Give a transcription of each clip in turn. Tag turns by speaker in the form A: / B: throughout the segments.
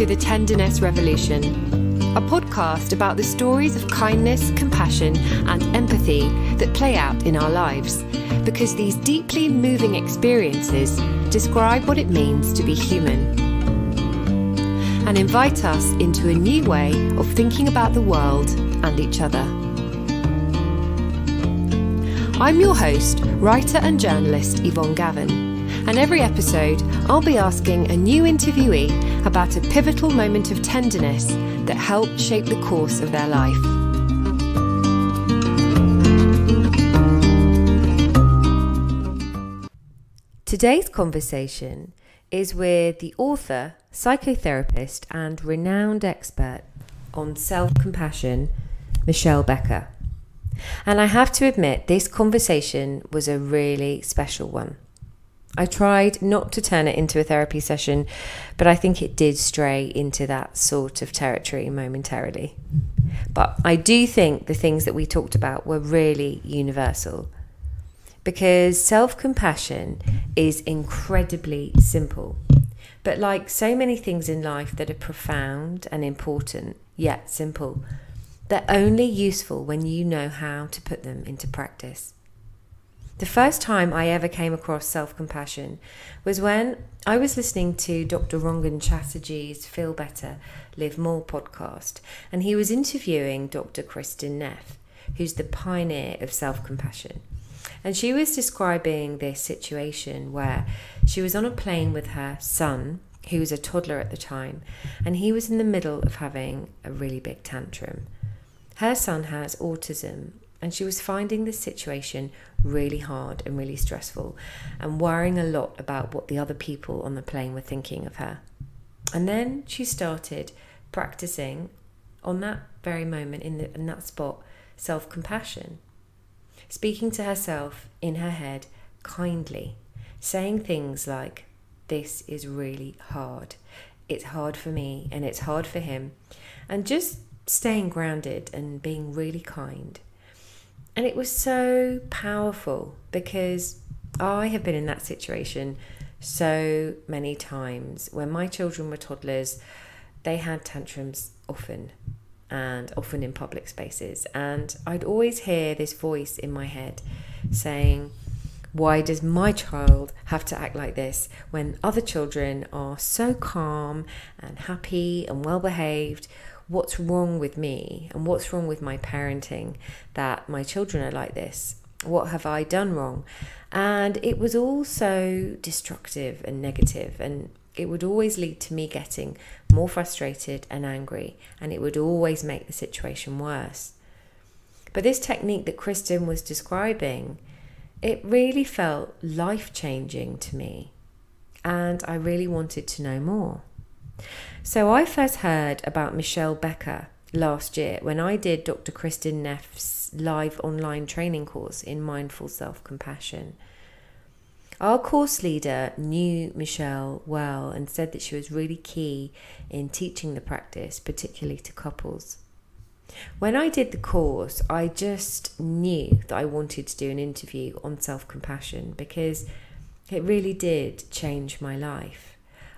A: to The Tenderness Revolution, a podcast about the stories of kindness, compassion, and empathy that play out in our lives, because these deeply moving experiences describe what it means to be human and invite us into a new way of thinking about the world and each other. I'm your host, writer and journalist Yvonne Gavin. And every episode, I'll be asking a new interviewee about a pivotal moment of tenderness that helped shape the course of their life. Today's conversation is with the author, psychotherapist, and renowned expert on self-compassion, Michelle Becker. And I have to admit, this conversation was a really special one. I tried not to turn it into a therapy session, but I think it did stray into that sort of territory momentarily. But I do think the things that we talked about were really universal, because self-compassion is incredibly simple. But like so many things in life that are profound and important, yet simple, they're only useful when you know how to put them into practice. The first time I ever came across self-compassion was when I was listening to Dr. Rangan Chatterjee's Feel Better, Live More podcast, and he was interviewing Dr. Kristin Neff, who's the pioneer of self-compassion. And she was describing this situation where she was on a plane with her son, who was a toddler at the time, and he was in the middle of having a really big tantrum. Her son has autism, and she was finding this situation really hard and really stressful and worrying a lot about what the other people on the plane were thinking of her. And then she started practicing on that very moment, in that spot, self-compassion, speaking to herself in her head kindly, saying things like, "This is really hard. It's hard for me and it's hard for him," and just staying grounded and being really kind. And it was so powerful because I have been in that situation so many times. When my children were toddlers, they had tantrums often, and often in public spaces. And I'd always hear this voice in my head saying, why does my child have to act like this when other children are so calm and happy and well behaved? What's wrong with me and what's wrong with my parenting that my children are like this? What have I done wrong? And it was all so destructive and negative, and it would always lead to me getting more frustrated and angry, and it would always make the situation worse. But this technique that Kristin was describing, it really felt life-changing to me, and I really wanted to know more. So I first heard about Michelle Becker last year when I did Dr. Kristin Neff's live online training course in mindful self-compassion. Our course leader knew Michelle well and said that she was really key in teaching the practice, particularly to couples. When I did the course, I just knew that I wanted to do an interview on self-compassion because it really did change my life.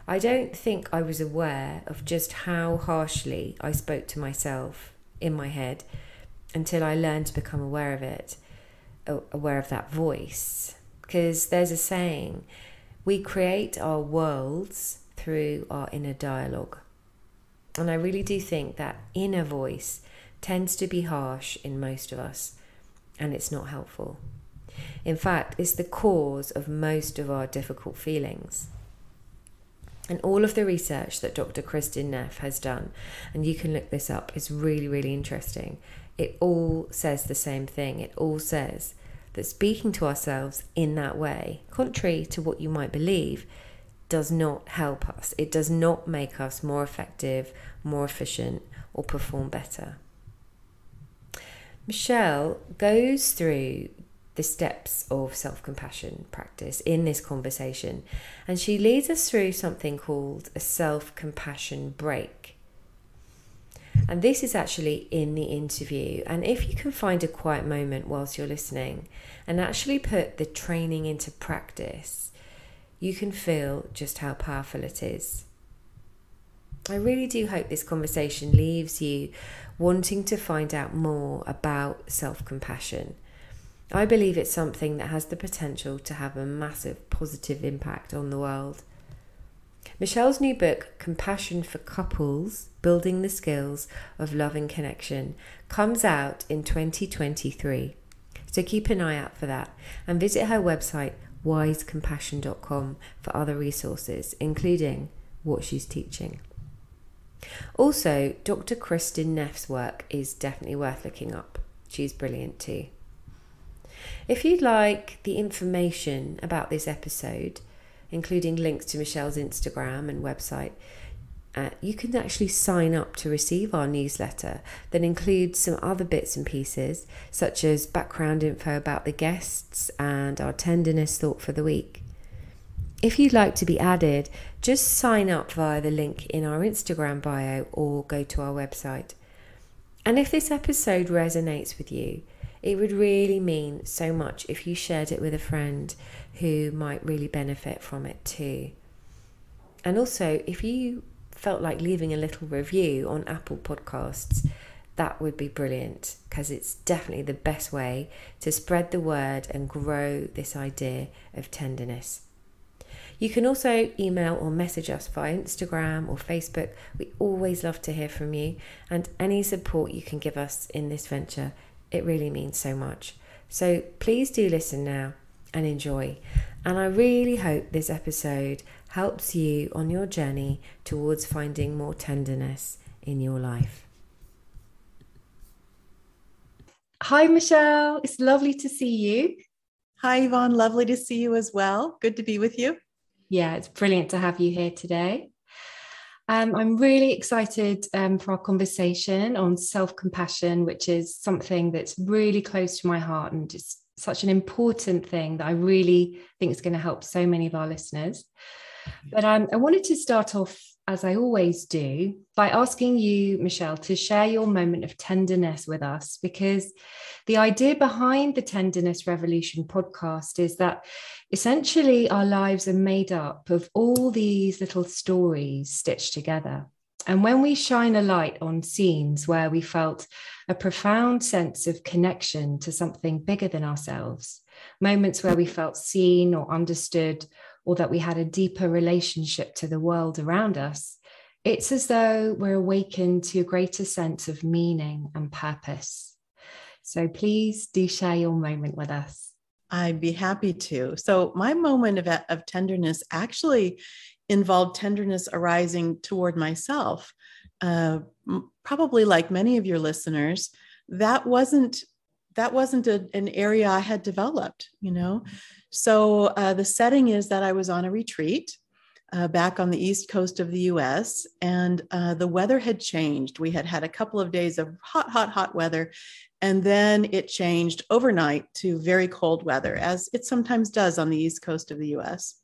A: I don't think I was aware of just how harshly I spoke to myself in my head until I learned to become aware of it, aware of that voice. Because there's a saying, we create our worlds through our inner dialogue. And I really do think that inner voice tends to be harsh in most of us, and it's not helpful. In fact, it's the cause of most of our difficult feelings. And all of the research that Dr. Kristin Neff has done, and you can look this up, is really, really interesting. It all says the same thing. It all says that speaking to ourselves in that way, contrary to what you might believe, does not help us. It does not make us more effective, more efficient, or perform better. Michelle goes through the steps of self-compassion practice in this conversation, and she leads us through something called a self-compassion break. And this is actually in the interview, and if you can find a quiet moment whilst you're listening and actually put the training into practice, you can feel just how powerful it is. I really do hope this conversation leaves you wanting to find out more about self-compassion. I believe it's something that has the potential to have a massive positive impact on the world. Michelle's new book, Compassion for Couples, Building the Skills of Love and Connection, comes out in 2023. So keep an eye out for that and visit her website, wisecompassion.com, for other resources, including what she's teaching. Also, Dr. Kristin Neff's work is definitely worth looking up. She's brilliant too. If you'd like the information about this episode, including links to Michelle's Instagram and website, you can actually sign up to receive our newsletter that includes some other bits and pieces, such as background info about the guests and our tenderness thought for the week. If you'd like to be added, just sign up via the link in our Instagram bio or go to our website. And if this episode resonates with you, it would really mean so much if you shared it with a friend who might really benefit from it too. And also, if you felt like leaving a little review on Apple Podcasts, that would be brilliant, because it's definitely the best way to spread the word and grow this idea of tenderness. You can also email or message us via Instagram or Facebook. We always love to hear from you, and any support you can give us in this venture, it really means so much. So please do listen now and enjoy. And I really hope this episode helps you on your journey towards finding more tenderness in your life. Hi, Michelle. It's lovely to see you.
B: Hi, Yvonne. Lovely to see you as well. Good to be with you.
A: Yeah, it's brilliant to have you here today. I'm really excited for our conversation on self-compassion, which is something that's really close to my heart, and it's such an important thing that I really think is going to help so many of our listeners. But I wanted to start off, as I always do, by asking you, Michelle, to share your moment of tenderness with us, because the idea behind the Tenderness Revolution podcast is that essentially our lives are made up of all these little stories stitched together. And when we shine a light on scenes where we felt a profound sense of connection to something bigger than ourselves, moments where we felt seen or understood, or that we had a deeper relationship to the world around us, it's as though we're awakened to a greater sense of meaning and purpose. So please do share your moment with us.
B: I'd be happy to. So my moment of tenderness actually involved tenderness arising toward myself. Probably like many of your listeners, that wasn't an area I had developed, So the setting is that I was on a retreat back on the East Coast of the US, and the weather had changed. We had had a couple of days of hot weather, and then it changed overnight to very cold weather, as it sometimes does on the East Coast of the US.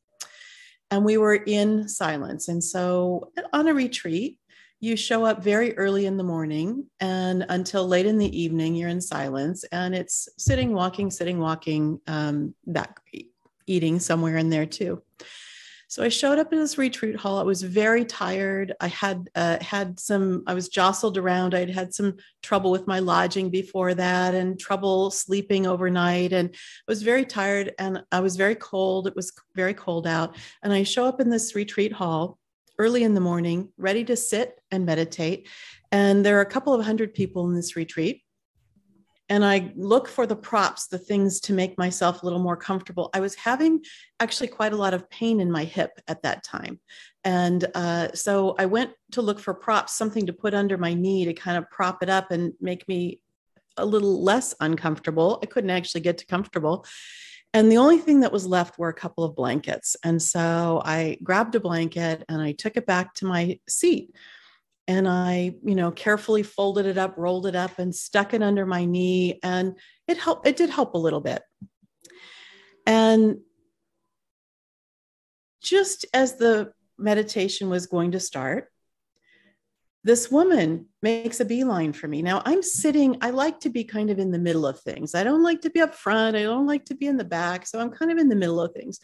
B: And we were in silence. And so on a retreat, you show up very early in the morning, and until late in the evening, you're in silence, and it's sitting, walking, back, eating somewhere in there too. So I showed up in this retreat hall. I was very tired. I I was jostled around. I'd had some trouble with my lodging before that and trouble sleeping overnight. And I was very tired, and I was very cold. It was very cold out. And I show up in this retreat hall early in the morning, ready to sit and meditate. And there are a couple of hundred people in this retreat. And I look for the props, the things to make myself a little more comfortable. I was having actually quite a lot of pain in my hip at that time. And so I went to look for props, something to put under my knee to kind of prop it up and make me a little less uncomfortable. I couldn't actually get to comfortable. And the only thing that was left were a couple of blankets. And so I grabbed a blanket and I took it back to my seat. And I, carefully folded it up, rolled it up, and stuck it under my knee. And it helped. It did help a little bit. And just as the meditation was going to start, this woman makes a beeline for me. Now I'm sitting, I like to be kind of in the middle of things. I don't like to be up front. I don't like to be in the back. So I'm kind of in the middle of things.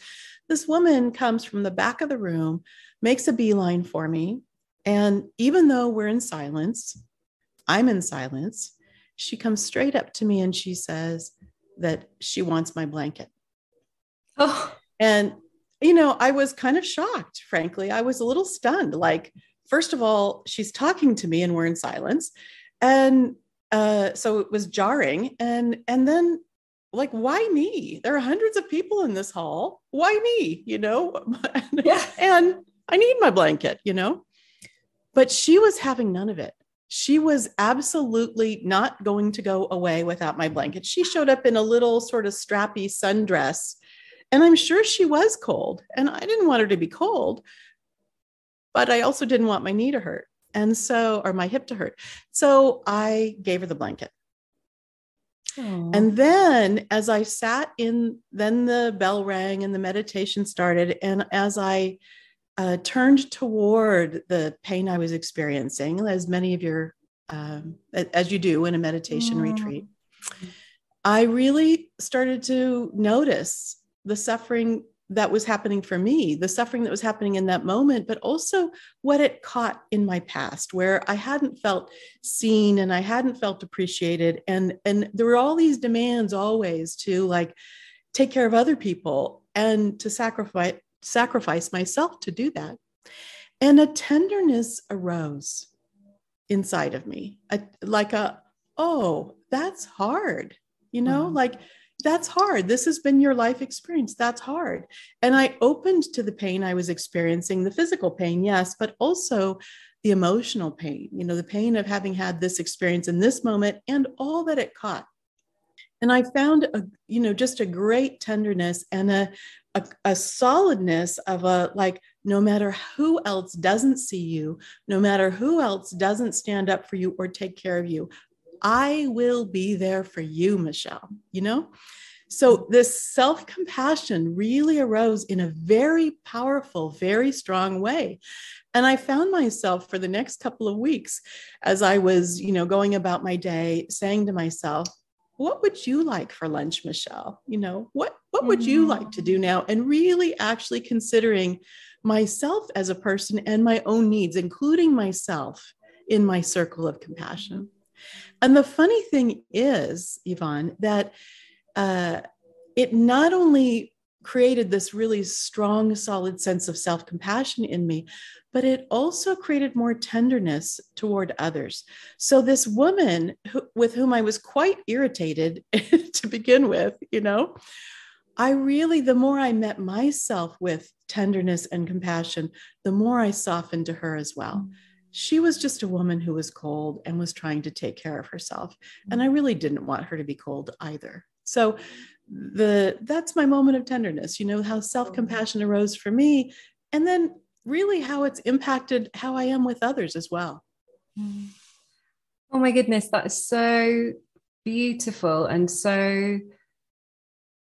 B: This woman comes from the back of the room, makes a beeline for me, And even though we're in silence, I'm in silence, she comes straight up to me and she says that she wants my blanket.
A: Oh,
B: And, I was kind of shocked, frankly. I was a little stunned. Like, first of all, she's talking to me and we're in silence. And so it was jarring. And then, like, why me? There are hundreds of people in this hall. Why me?
A: yeah.
B: And I need my blanket, But she was having none of it. She was absolutely not going to go away without my blanket. She showed up in a little sort of strappy sundress, and I'm sure she was cold. And I didn't want her to be cold, but I also didn't want my knee to hurt. Or my hip to hurt. So I gave her the blanket.
A: Aww.
B: And then as I sat in, then the bell rang and the meditation started. And as I turned toward the pain I was experiencing, as many of as you do in a meditation retreat, I really started to notice the suffering that was happening for me, the suffering that was happening in that moment, but also what it caught in my past, where I hadn't felt seen and I hadn't felt appreciated. And there were all these demands always to, like, take care of other people and to sacrifice myself to do that. And a tenderness arose inside of me, oh, that's hard, like, that's hard. This has been your life experience. That's hard. And I opened to the pain I was experiencing, the physical pain, yes, but also the emotional pain, the pain of having had this experience in this moment and all that it caught. And I found just a great tenderness and a solidness of no matter who else doesn't see you, no matter who else doesn't stand up for you or take care of you, I will be there for you, Michelle, So this self-compassion really arose in a very powerful, very strong way. And I found myself for the next couple of weeks, as I was, going about my day, saying to myself, what would you like for lunch, Michelle? What would you like to do now? And really actually considering myself as a person and my own needs, including myself in my circle of compassion. And the funny thing is, Yvonne, that it not only created this really strong, solid sense of self-compassion in me, but it also created more tenderness toward others. So this woman with whom I was quite irritated to begin with, the more I met myself with tenderness and compassion, the more I softened to her as well. She was just a woman who was cold and was trying to take care of herself. And I really didn't want her to be cold either. So that's my moment of tenderness, how self-compassion arose for me, and then really how it's impacted how I am with others as well.
A: Oh my goodness, that is so beautiful and so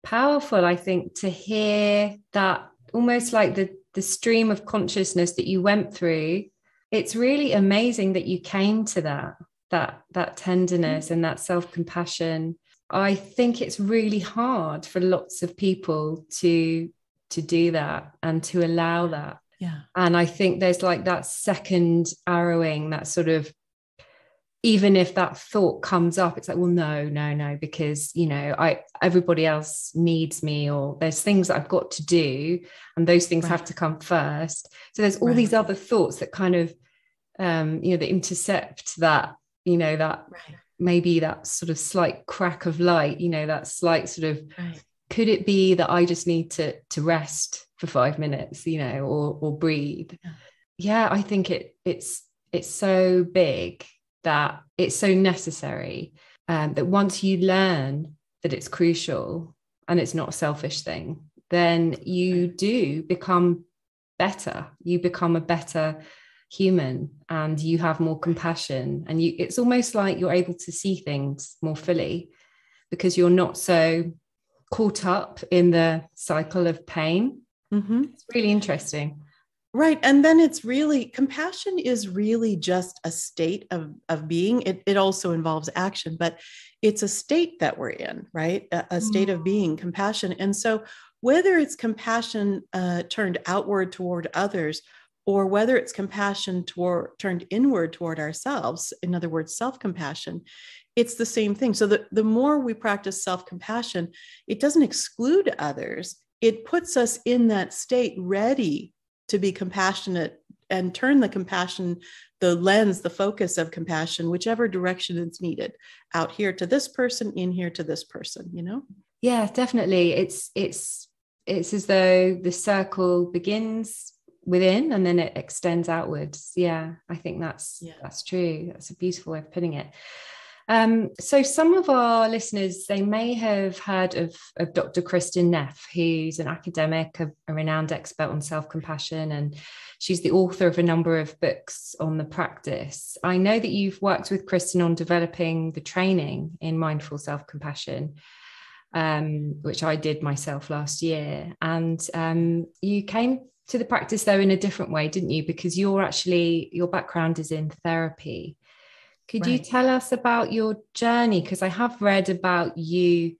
A: powerful, I think, to hear that, almost like the stream of consciousness that you went through. It's really amazing that you came to that tenderness and that self-compassion. I think it's really hard for lots of people to do that and to allow that.
B: Yeah.
A: And I think there's like that second arrowing, that sort of, even if that thought comes up, it's like, well, no, because, everybody else needs me, or there's things that I've got to do, and those things have to come first. So there's all these other thoughts that kind of, that intercept that, that maybe that sort of slight crack of light, that slight sort of, could it be that I just need to rest for 5 minutes, or breathe? Yeah, I think it's so big that it's so necessary, that once you learn that it's crucial and it's not a selfish thing, then you do become better. You become a better human, and you have more compassion, and it's almost like you're able to see things more fully because you're not so caught up in the cycle of pain. It's really interesting.
B: Right. And then compassion is really just a state of being. It also involves action, but it's a state that we're in, right? A state of being, compassion. And so whether it's compassion turned outward toward others, or whether it's compassion turned inward toward ourselves, in other words, self-compassion, it's the same thing. So the more we practice self-compassion, it doesn't exclude others. It puts us in that state ready to be compassionate and turn the compassion, the lens, the focus of compassion, whichever direction it's needed, out here to this person, in here to this person, you know?
A: Yeah, definitely. It's as though the circle begins within and then it extends outwards. Yeah, I think that's true. That's a beautiful way of putting it. So some of our listeners, they may have heard of Dr. Kristin Neff, who's an academic, a renowned expert on self-compassion, and she's the author of a number of books on the practice. I know that you've worked with Kristin on developing the training in mindful self-compassion, which I did myself last year. And you came to the practice though in a different way, didn't you? Because your background is in therapy. Could you tell us about your journey? Because I have read about you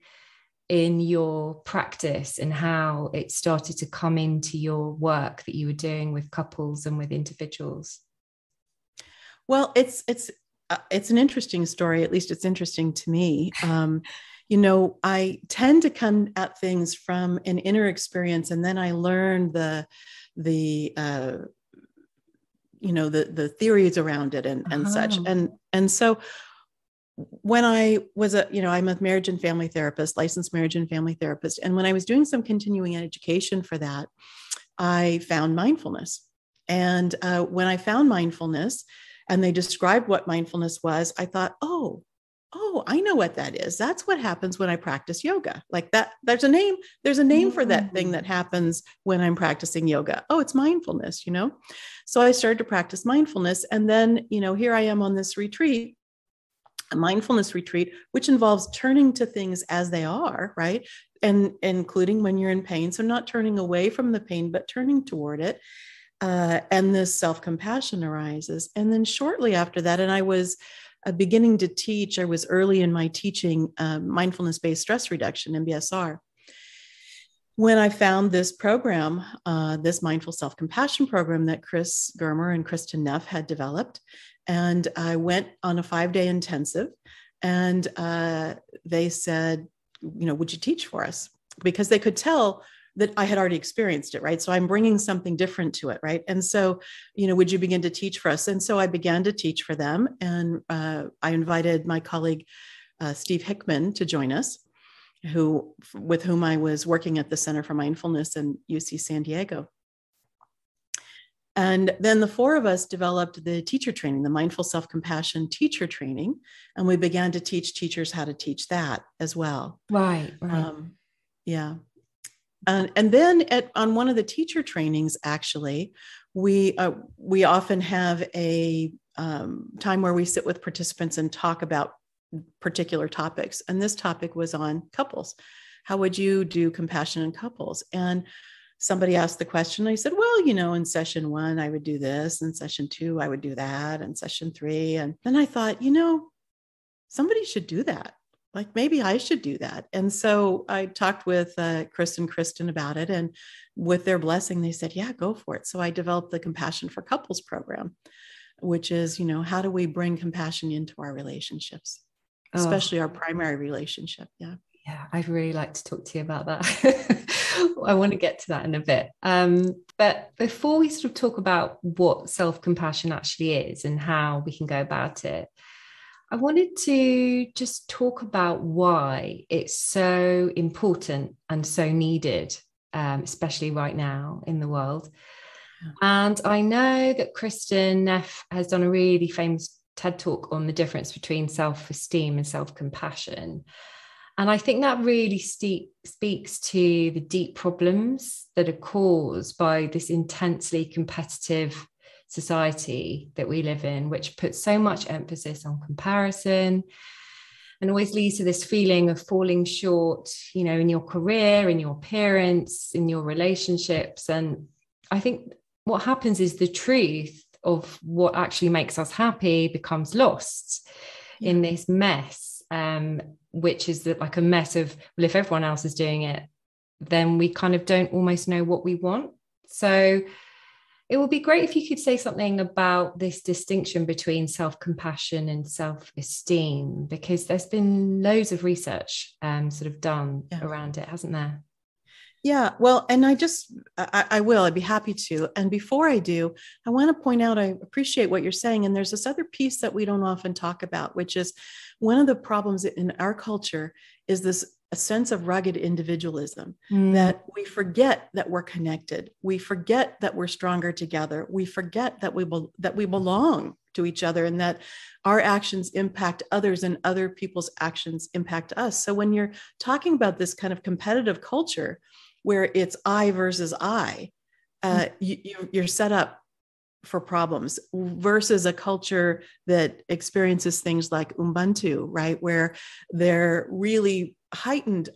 A: in your practice and how it started to come into your work that you were doing with couples and with individuals.
B: Well, it's an interesting story. At least it's interesting to me. You know, I tend to come at things from an inner experience, and then I learn the theories around it and such. And so when I was I'm a marriage and family therapist, licensed marriage and family therapist. And when I was doing some continuing education for that, I found mindfulness. And when I found mindfulness and they described what mindfulness was, I thought, oh, I know what that is. That's what happens when I practice yoga. Like that, there's a name for that thing that happens when I'm practicing yoga. Oh, it's mindfulness, you know? So I started to practice mindfulness. And then, here I am on this retreat, a mindfulness retreat, which involves turning to things as they are, right? And including when you're in pain. So not turning away from the pain, but turning toward it. And this self-compassion arises. And then shortly after that, and I was beginning to teach, I was early in my teaching mindfulness-based stress reduction, MBSR, when I found this program, this mindful self-compassion program that Chris Germer and Kristin Neff had developed. And I went on a 5-day intensive, and they said, would you teach for us? Because they could tell that I had already experienced it, right? So I'm bringing something different to it, right? And so, would you begin to teach for us? And so I began to teach for them. And I invited my colleague, Steve Hickman, to join us, with whom I was working at the Center for Mindfulness in UC San Diego. And then the four of us developed the teacher training, the Mindful Self-Compassion teacher training. And we began to teach teachers how to teach that as well.
A: Right.
B: Yeah. And then on one of the teacher trainings, actually, we often have a time where we sit with participants and talk about particular topics. And this topic was on couples. How would you do compassion in couples? And somebody asked the question. I said, well, in session 1, I would do this. In session 2, I would do that. And session 3. And then I thought, somebody should do that. Like maybe I should do that. And so I talked with Chris and Kristin about it, and with their blessing, they said, yeah, go for it. So I developed the Compassion for Couples program, which is, how do we bring compassion into our relationships, especially our primary relationship. Yeah.
A: Yeah, I'd really like to talk to you about that. I want to get to that in a bit. But before we sort of talk about what self-compassion actually is and how we can go about it, I wanted to just talk about why it's so important and so needed, especially right now in the world. Yeah. And I know that Kristin Neff has done a really famous TED Talk on the difference between self-esteem and self-compassion. And I think that really speaks to the deep problems that are caused by this intensely competitive society that we live in, which puts so much emphasis on comparison and always leads to this feeling of falling short, in your career, in your appearance, in your relationships. And I think what happens is the truth of what actually makes us happy becomes lost in this mess, which is like a mess of, well, if everyone else is doing it, then we kind of don't almost know what we want. So It would be great if you could say something about this distinction between self-compassion and self-esteem, because there's been loads of research sort of done around it, hasn't there?
B: Yeah, well, and I'd be happy to. And before I do, I want to point out, I appreciate what you're saying. And there's this other piece that we don't often talk about, which is one of the problems in our culture is this a sense of rugged individualism, that we forget that we're connected. We forget that we're stronger together. We forget that we belong to each other, and that our actions impact others and other people's actions impact us. So when you're talking about this kind of competitive culture, where it's I versus I, you're set up for problems, versus a culture that experiences things like Ubuntu, right? Where they're really heightened,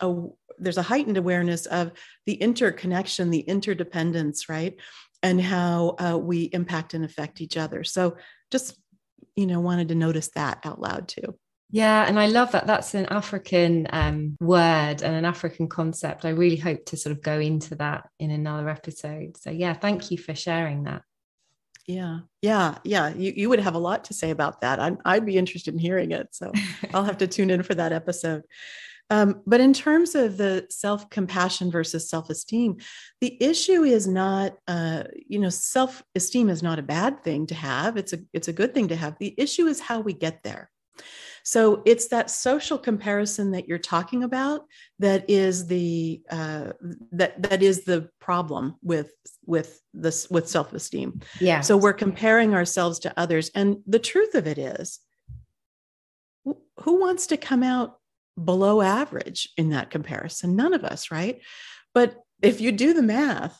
B: there's a heightened awareness of the interconnection, the interdependence, right? And how we impact and affect each other. So just, wanted to notice that out loud too.
A: Yeah, and I love that. That's an African word and an African concept. I really hope to sort of go into that in another episode. So yeah, thank you for sharing that.
B: Yeah. You would have a lot to say about that. I'd be interested in hearing it. So I'll have to tune in for that episode. But in terms of the self-compassion versus self-esteem, the issue is not, self-esteem is not a bad thing to have. It's a good thing to have. The issue is how we get there. So it's that social comparison that you're talking about that is the problem with self-esteem.
A: Yeah.
B: So we're comparing ourselves to others, and the truth of it is, who wants to come out below average in that comparison? None of us, right? But if you do the math,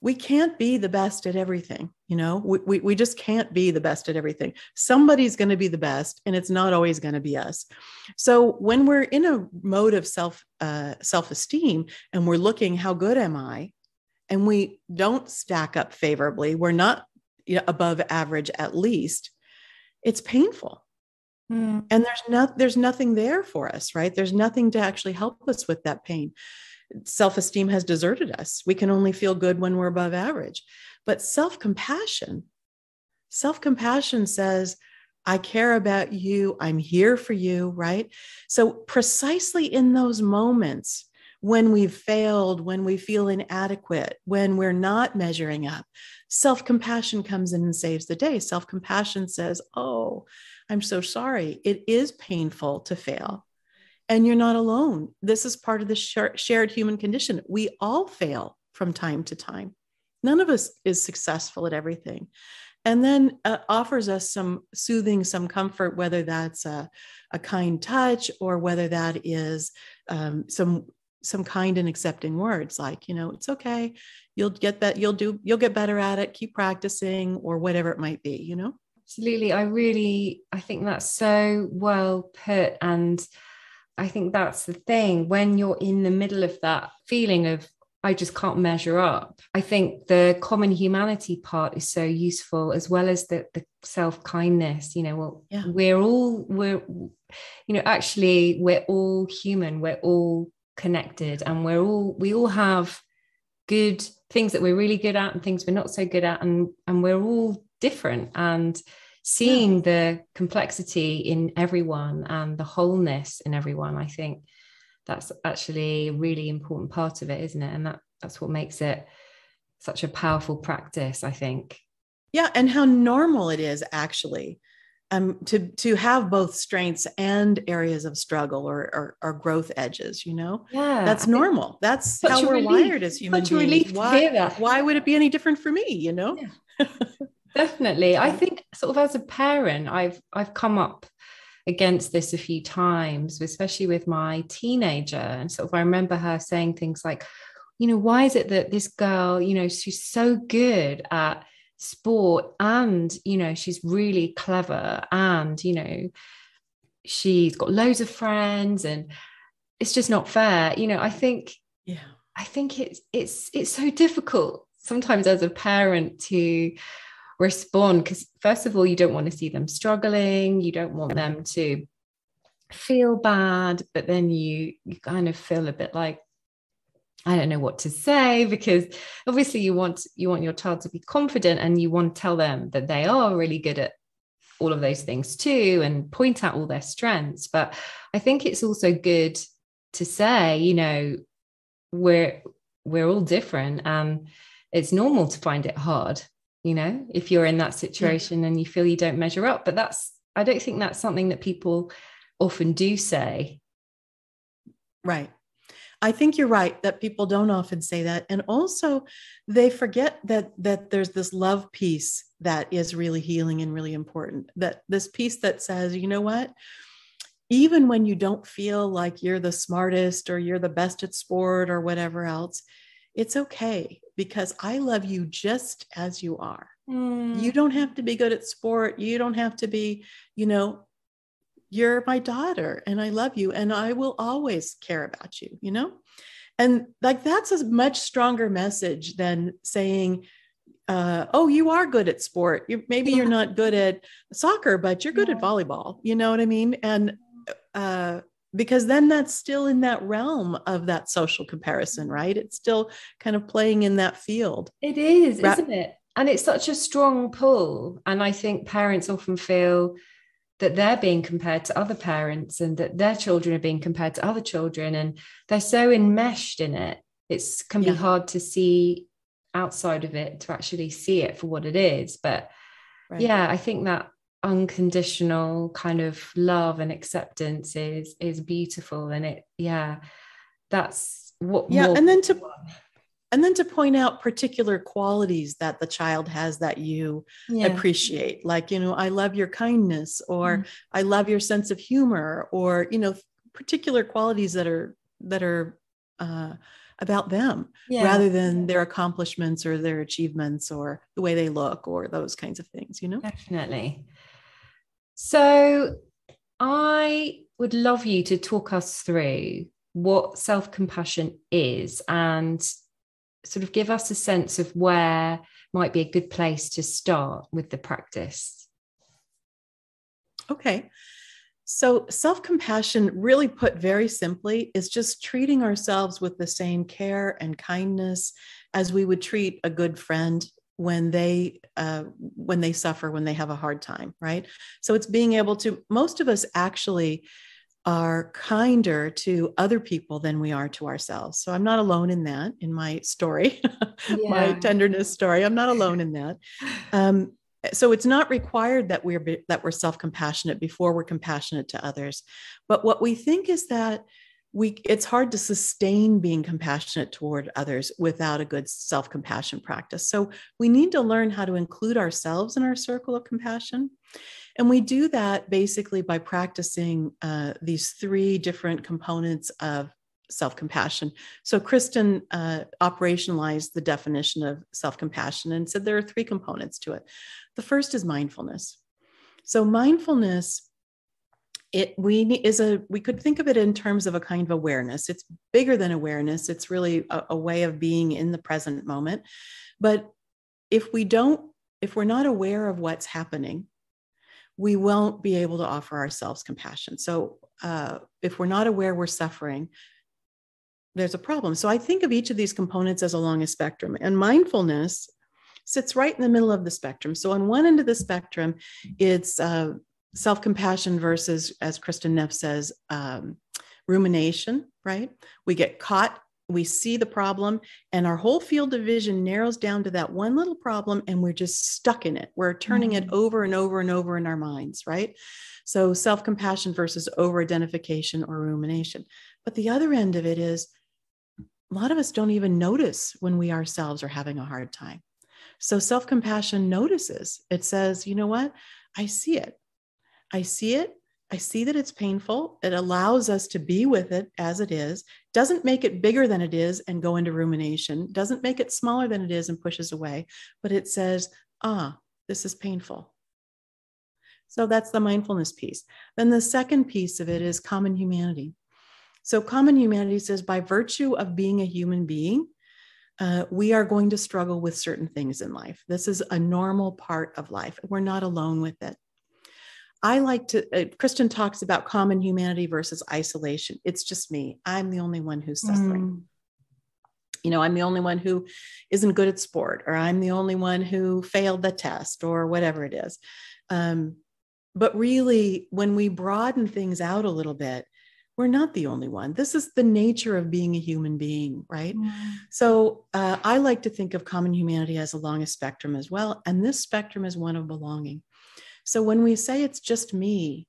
B: we can't be the best at everything. We just can't be the best at everything. Somebody's going to be the best, and it's not always going to be us. So when we're in a mode of self-esteem and we're looking, how good am I? And we don't stack up favorably, we're not above average at least, it's painful. And there's nothing there for us, right? There's nothing to actually help us with that pain. Self-esteem has deserted us. We can only feel good when we're above average. But self-compassion says, I care about you. I'm here for you, right? So precisely in those moments when we've failed, when we feel inadequate, when we're not measuring up, self-compassion comes in and saves the day. Self-compassion says, oh, I'm so sorry. It is painful to fail. And you're not alone. This is part of the shared human condition. We all fail from time to time. None of us is successful at everything. And then offers us some soothing, some comfort, whether that's a kind touch or whether that is some kind and accepting words like, it's okay. You'll get that. You'll get better at it. Keep practicing, or whatever it might be,
A: Absolutely. I think that's so well put. And I think that's the thing, when you're in the middle of that feeling of, I just can't measure up. I think the common humanity part is so useful, as well as the self-kindness, we're all human, we're all connected, and we all have good things that we're really good at and things we're not so good at. And we're all different, and seeing the complexity in everyone and the wholeness in everyone, I think that's actually a really important part of it, isn't it? And that's what makes it such a powerful practice, I think.
B: Yeah, and how normal it is actually to have both strengths and areas of struggle or growth edges,
A: Yeah,
B: that's normal. That's how we're wired as human beings.
A: Such a relief to hear that.
B: Why would it be any different for me,
A: Yeah. Definitely. I think sort of as a parent, I've come up against this a few times, especially with my teenager. And sort of I remember her saying things like, why is it that this girl, she's so good at sport, and, she's really clever, and, she's got loads of friends, and it's just not fair. I think it's so difficult sometimes as a parent to respond, because first of all, you don't want to see them struggling, you don't want them to feel bad, but then you kind of feel a bit like,
C: I don't know what to say, because obviously you want your child to be confident, and you want to tell them that they are really good at all of those things too, and point out all their strengths. But I think it's also good to say, we're all different, and it's normal to find it hard, if you're in that situation and you feel you don't measure up. But I don't think that's something that people often do say.
B: Right. I think you're right that people don't often say that. And also they forget that there's this love piece that is really healing and really important. That this piece that says, you know what? Even when you don't feel like you're the smartest or you're the best at sport or whatever else, it's okay, because I love you just as you are. You don't have to be good at sport. You don't have to be, you're my daughter and I love you and I will always care about you, And like, that's a much stronger message than saying, oh, you are good at sport. Maybe you're not good at soccer, but you're good at volleyball. You know what I mean? And because then that's still in that realm of that social comparison, right? It's still kind of playing in that field.
C: It is, isn't it? And it's such a strong pull. And I think parents often feel that they're being compared to other parents, and that their children are being compared to other children, and they're so enmeshed in it. It can be hard to see outside of it, to actually see it for what it is. But I think that unconditional kind of love and acceptance is beautiful. And that's what more.
B: And then to point out particular qualities that the child has that you appreciate, like, I love your kindness, or I love your sense of humor, or, particular qualities that are about them, rather than their accomplishments or their achievements or the way they look or those kinds of things,
C: Definitely. So I would love you to talk us through what self-compassion is, and sort of give us a sense of where might be a good place to start with the practice.
B: Okay. So self-compassion, really put very simply, is just treating ourselves with the same care and kindness as we would treat a good friend when they suffer, when they have a hard time, right? So it's being able to, most of us actually are kinder to other people than we are to ourselves. So I'm not alone in that, in my story, my tenderness story. I'm not alone in that. So it's not required that we're self-compassionate before we're compassionate to others. But what we think is that it's hard to sustain being compassionate toward others without a good self-compassion practice. So we need to learn how to include ourselves in our circle of compassion. And we do that basically by practicing these three different components of self-compassion. So Kristen operationalized the definition of self-compassion and said there are three components to it. The first is mindfulness. So mindfulness, we could think of it in terms of a kind of awareness. It's bigger than awareness. It's really a way of being in the present moment. But if we're not aware of what's happening, we won't be able to offer ourselves compassion. So if we're not aware we're suffering, there's a problem. So I think of each of these components as along a spectrum, and mindfulness sits right in the middle of the spectrum. So on one end of the spectrum, it's self-compassion versus, as Kristen Neff says, rumination, right? We get caught, we see the problem, and our whole field of vision narrows down to that one little problem, and we're just stuck in it. We're turning it over and over and over in our minds, right? So self-compassion versus over-identification or rumination. But the other end of it is, a lot of us don't even notice when we ourselves are having a hard time. So self-compassion notices. It says, you know what? I see it. I see it. I see that it's painful. It allows us to be with it as it is. Doesn't make it bigger than it is and go into rumination. Doesn't make it smaller than it is and pushes away. But it says, this is painful. So that's the mindfulness piece. Then the second piece of it is common humanity. So common humanity says, by virtue of being a human being, we are going to struggle with certain things in life. This is a normal part of life. We're not alone with it. I like to, Kristen talks about common humanity versus isolation. It's just me. I'm the only one who's suffering. I'm the only one who isn't good at sport, or I'm the only one who failed the test, or whatever it is. But really, when we broaden things out a little bit, we're not the only one. This is the nature of being a human being, right? So I like to think of common humanity as along a spectrum as well. And this spectrum is one of belonging. So when we say it's just me,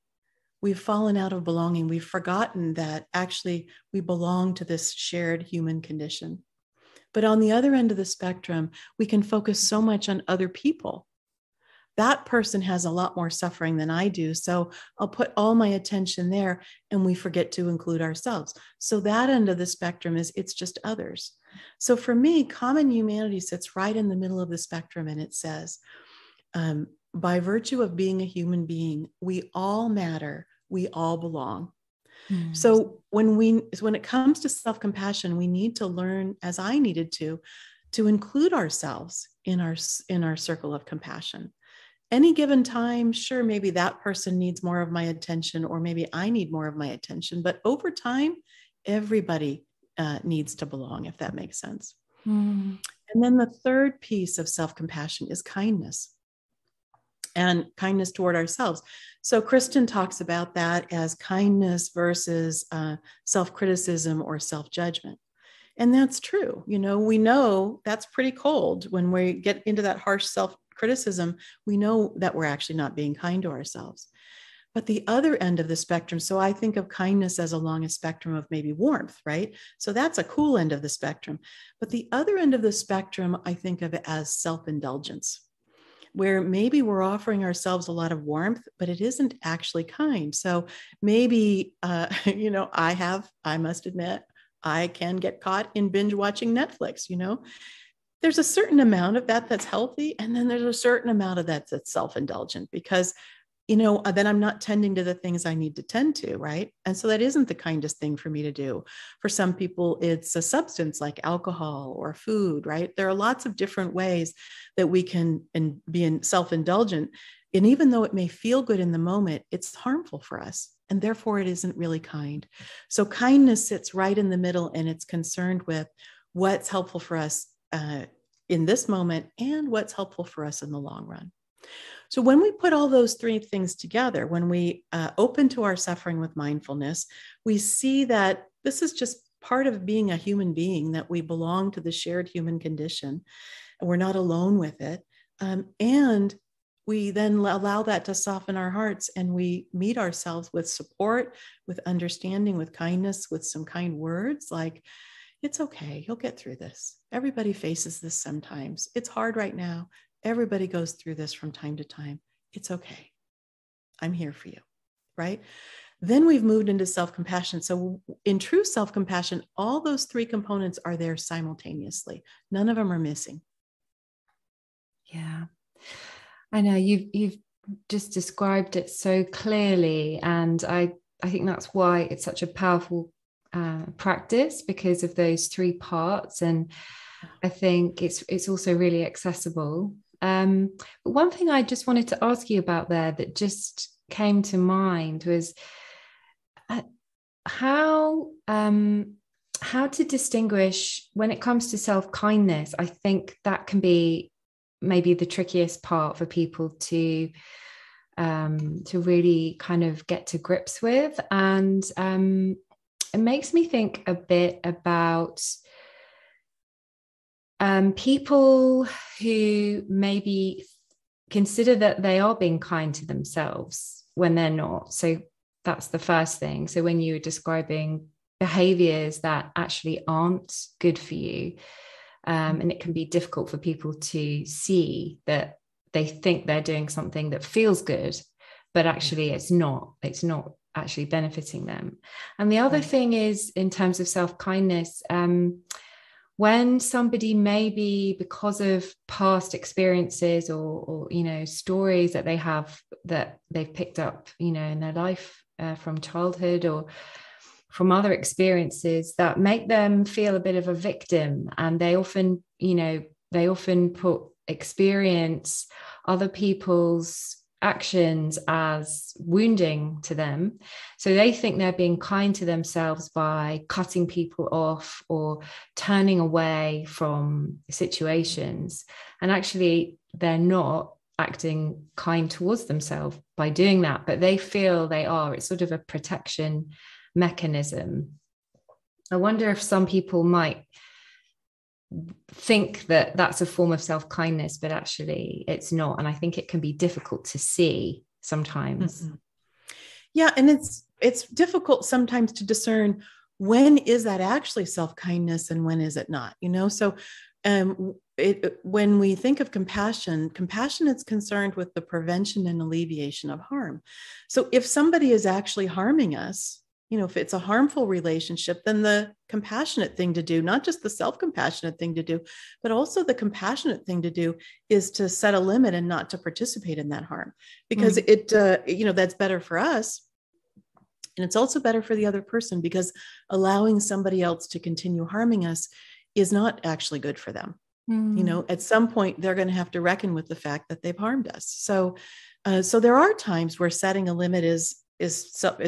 B: we've fallen out of belonging. We've forgotten that actually we belong to this shared human condition. But on the other end of the spectrum, we can focus so much on other people. That person has a lot more suffering than I do. So I'll put all my attention there, and we forget to include ourselves. So that end of the spectrum is it's just others. So for me, common humanity sits right in the middle of the spectrum. And it says, by virtue of being a human being, we all matter. We all belong. So when it comes to self-compassion, we need to learn, as I needed to include ourselves in our circle of compassion. Any given time, sure, maybe that person needs more of my attention, or maybe I need more of my attention. But over time, everybody needs to belong, if that makes sense. And then the third piece of self-compassion is kindness, and kindness toward ourselves. So Kristen talks about that as kindness versus self-criticism or self-judgment. And that's true. We know that's pretty cold. When we get into that harsh self-criticism, we know that we're actually not being kind to ourselves. But the other end of the spectrum, so I think of kindness as along a spectrum of maybe warmth, right? So that's a cool end of the spectrum. But the other end of the spectrum, I think of it as self-indulgence, where maybe we're offering ourselves a lot of warmth, but it isn't actually kind. So maybe, I must admit, I can get caught in binge watching Netflix. There's a certain amount of that that's healthy. And then there's a certain amount of that that's self-indulgent, because then I'm not tending to the things I need to tend to, right? And so that isn't the kindest thing for me to do. For some people, it's a substance like alcohol or food, right? There are lots of different ways that we can be self-indulgent. And even though it may feel good in the moment, it's harmful for us. And therefore, it isn't really kind. So kindness sits right in the middle, and it's concerned with what's helpful for us in this moment and what's helpful for us in the long run. So when we put all those three things together, when we open to our suffering with mindfulness, we see that this is just part of being a human being, that we belong to the shared human condition, and we're not alone with it. And we then allow that to soften our hearts, and we meet ourselves with support, with understanding, with kindness, with some kind words like, it's okay, you'll get through this. Everybody faces this sometimes. It's hard right now. Everybody goes through this from time to time. It's okay. I'm here for you, right? Then we've moved into self-compassion. So in true self-compassion, all those three components are there simultaneously. None of them are missing.
C: Yeah, I know you've just described it so clearly. And I think that's why it's such a powerful practice, because of those three parts. And I think it's also really accessible. But one thing I just wanted to ask you about there that just came to mind was how to distinguish when it comes to self-kindness. I think that can be maybe the trickiest part for people to really kind of get to grips with. And it makes me think a bit about people who maybe consider that they are being kind to themselves when they're not. So that's the first thing. So when you're describing behaviors that actually aren't good for you, and it can be difficult for people to see that they think they're doing something that feels good, but actually it's not actually benefiting them. And the other thing is, in terms of self-kindness, when somebody, maybe because of past experiences or stories that they have, that they've picked up in their life from childhood or from other experiences that make them feel a bit of a victim, and they often experience other people's actions as wounding to them. So they think they're being kind to themselves by cutting people off or turning away from situations. And actually, they're not acting kind towards themselves by doing that, but they feel they are. It's sort of a protection mechanism. I wonder if some people might think that that's a form of self-kindness, but actually it's not. And I think it can be difficult to see sometimes.
B: Mm-hmm. Yeah. And it's difficult sometimes to discern when is that actually self-kindness and when is it not, So when we think of compassion is concerned with the prevention and alleviation of harm. So if somebody is actually harming us, if it's a harmful relationship, then the compassionate thing to do, not just the self-compassionate thing to do, but also the compassionate thing to do is to set a limit and not to participate in that harm, because that's better for us. And it's also better for the other person, because allowing somebody else to continue harming us is not actually good for them. At some point, they're going to have to reckon with the fact that they've harmed us. So there are times where setting a limit is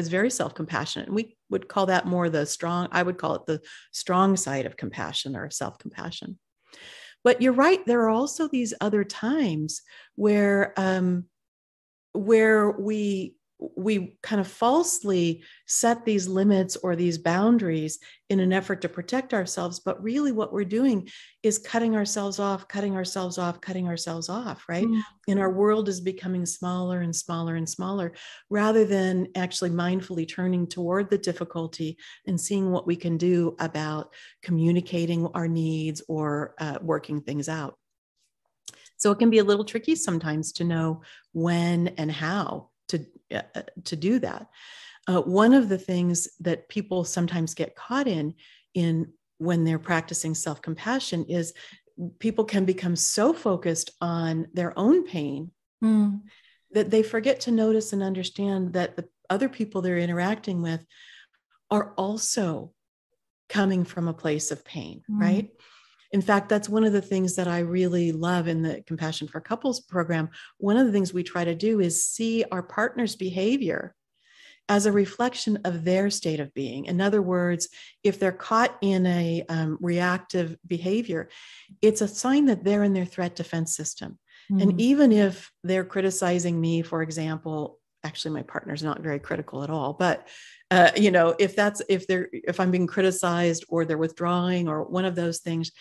B: very self-compassionate. And we would call that more I would call it the strong side of compassion or self-compassion. But you're right. There are also these other times where we kind of falsely set these limits or these boundaries in an effort to protect ourselves. But really what we're doing is cutting ourselves off, right? And our world is becoming smaller and smaller and smaller, rather than actually mindfully turning toward the difficulty and seeing what we can do about communicating our needs or working things out. So it can be a little tricky sometimes to know when and how to do that. One of the things that people sometimes get caught in when they're practicing self-compassion is people can become so focused on their own pain that they forget to notice and understand that the other people they're interacting with are also coming from a place of pain, right? In fact, that's one of the things that I really love in the Compassion for Couples program. One of the things we try to do is see our partner's behavior as a reflection of their state of being. In other words, if they're caught in a reactive behavior, it's a sign that they're in their threat defense system. And even if they're criticizing me, for example, actually my partner's not very critical at all, but if I'm being criticized or they're withdrawing or one of those things,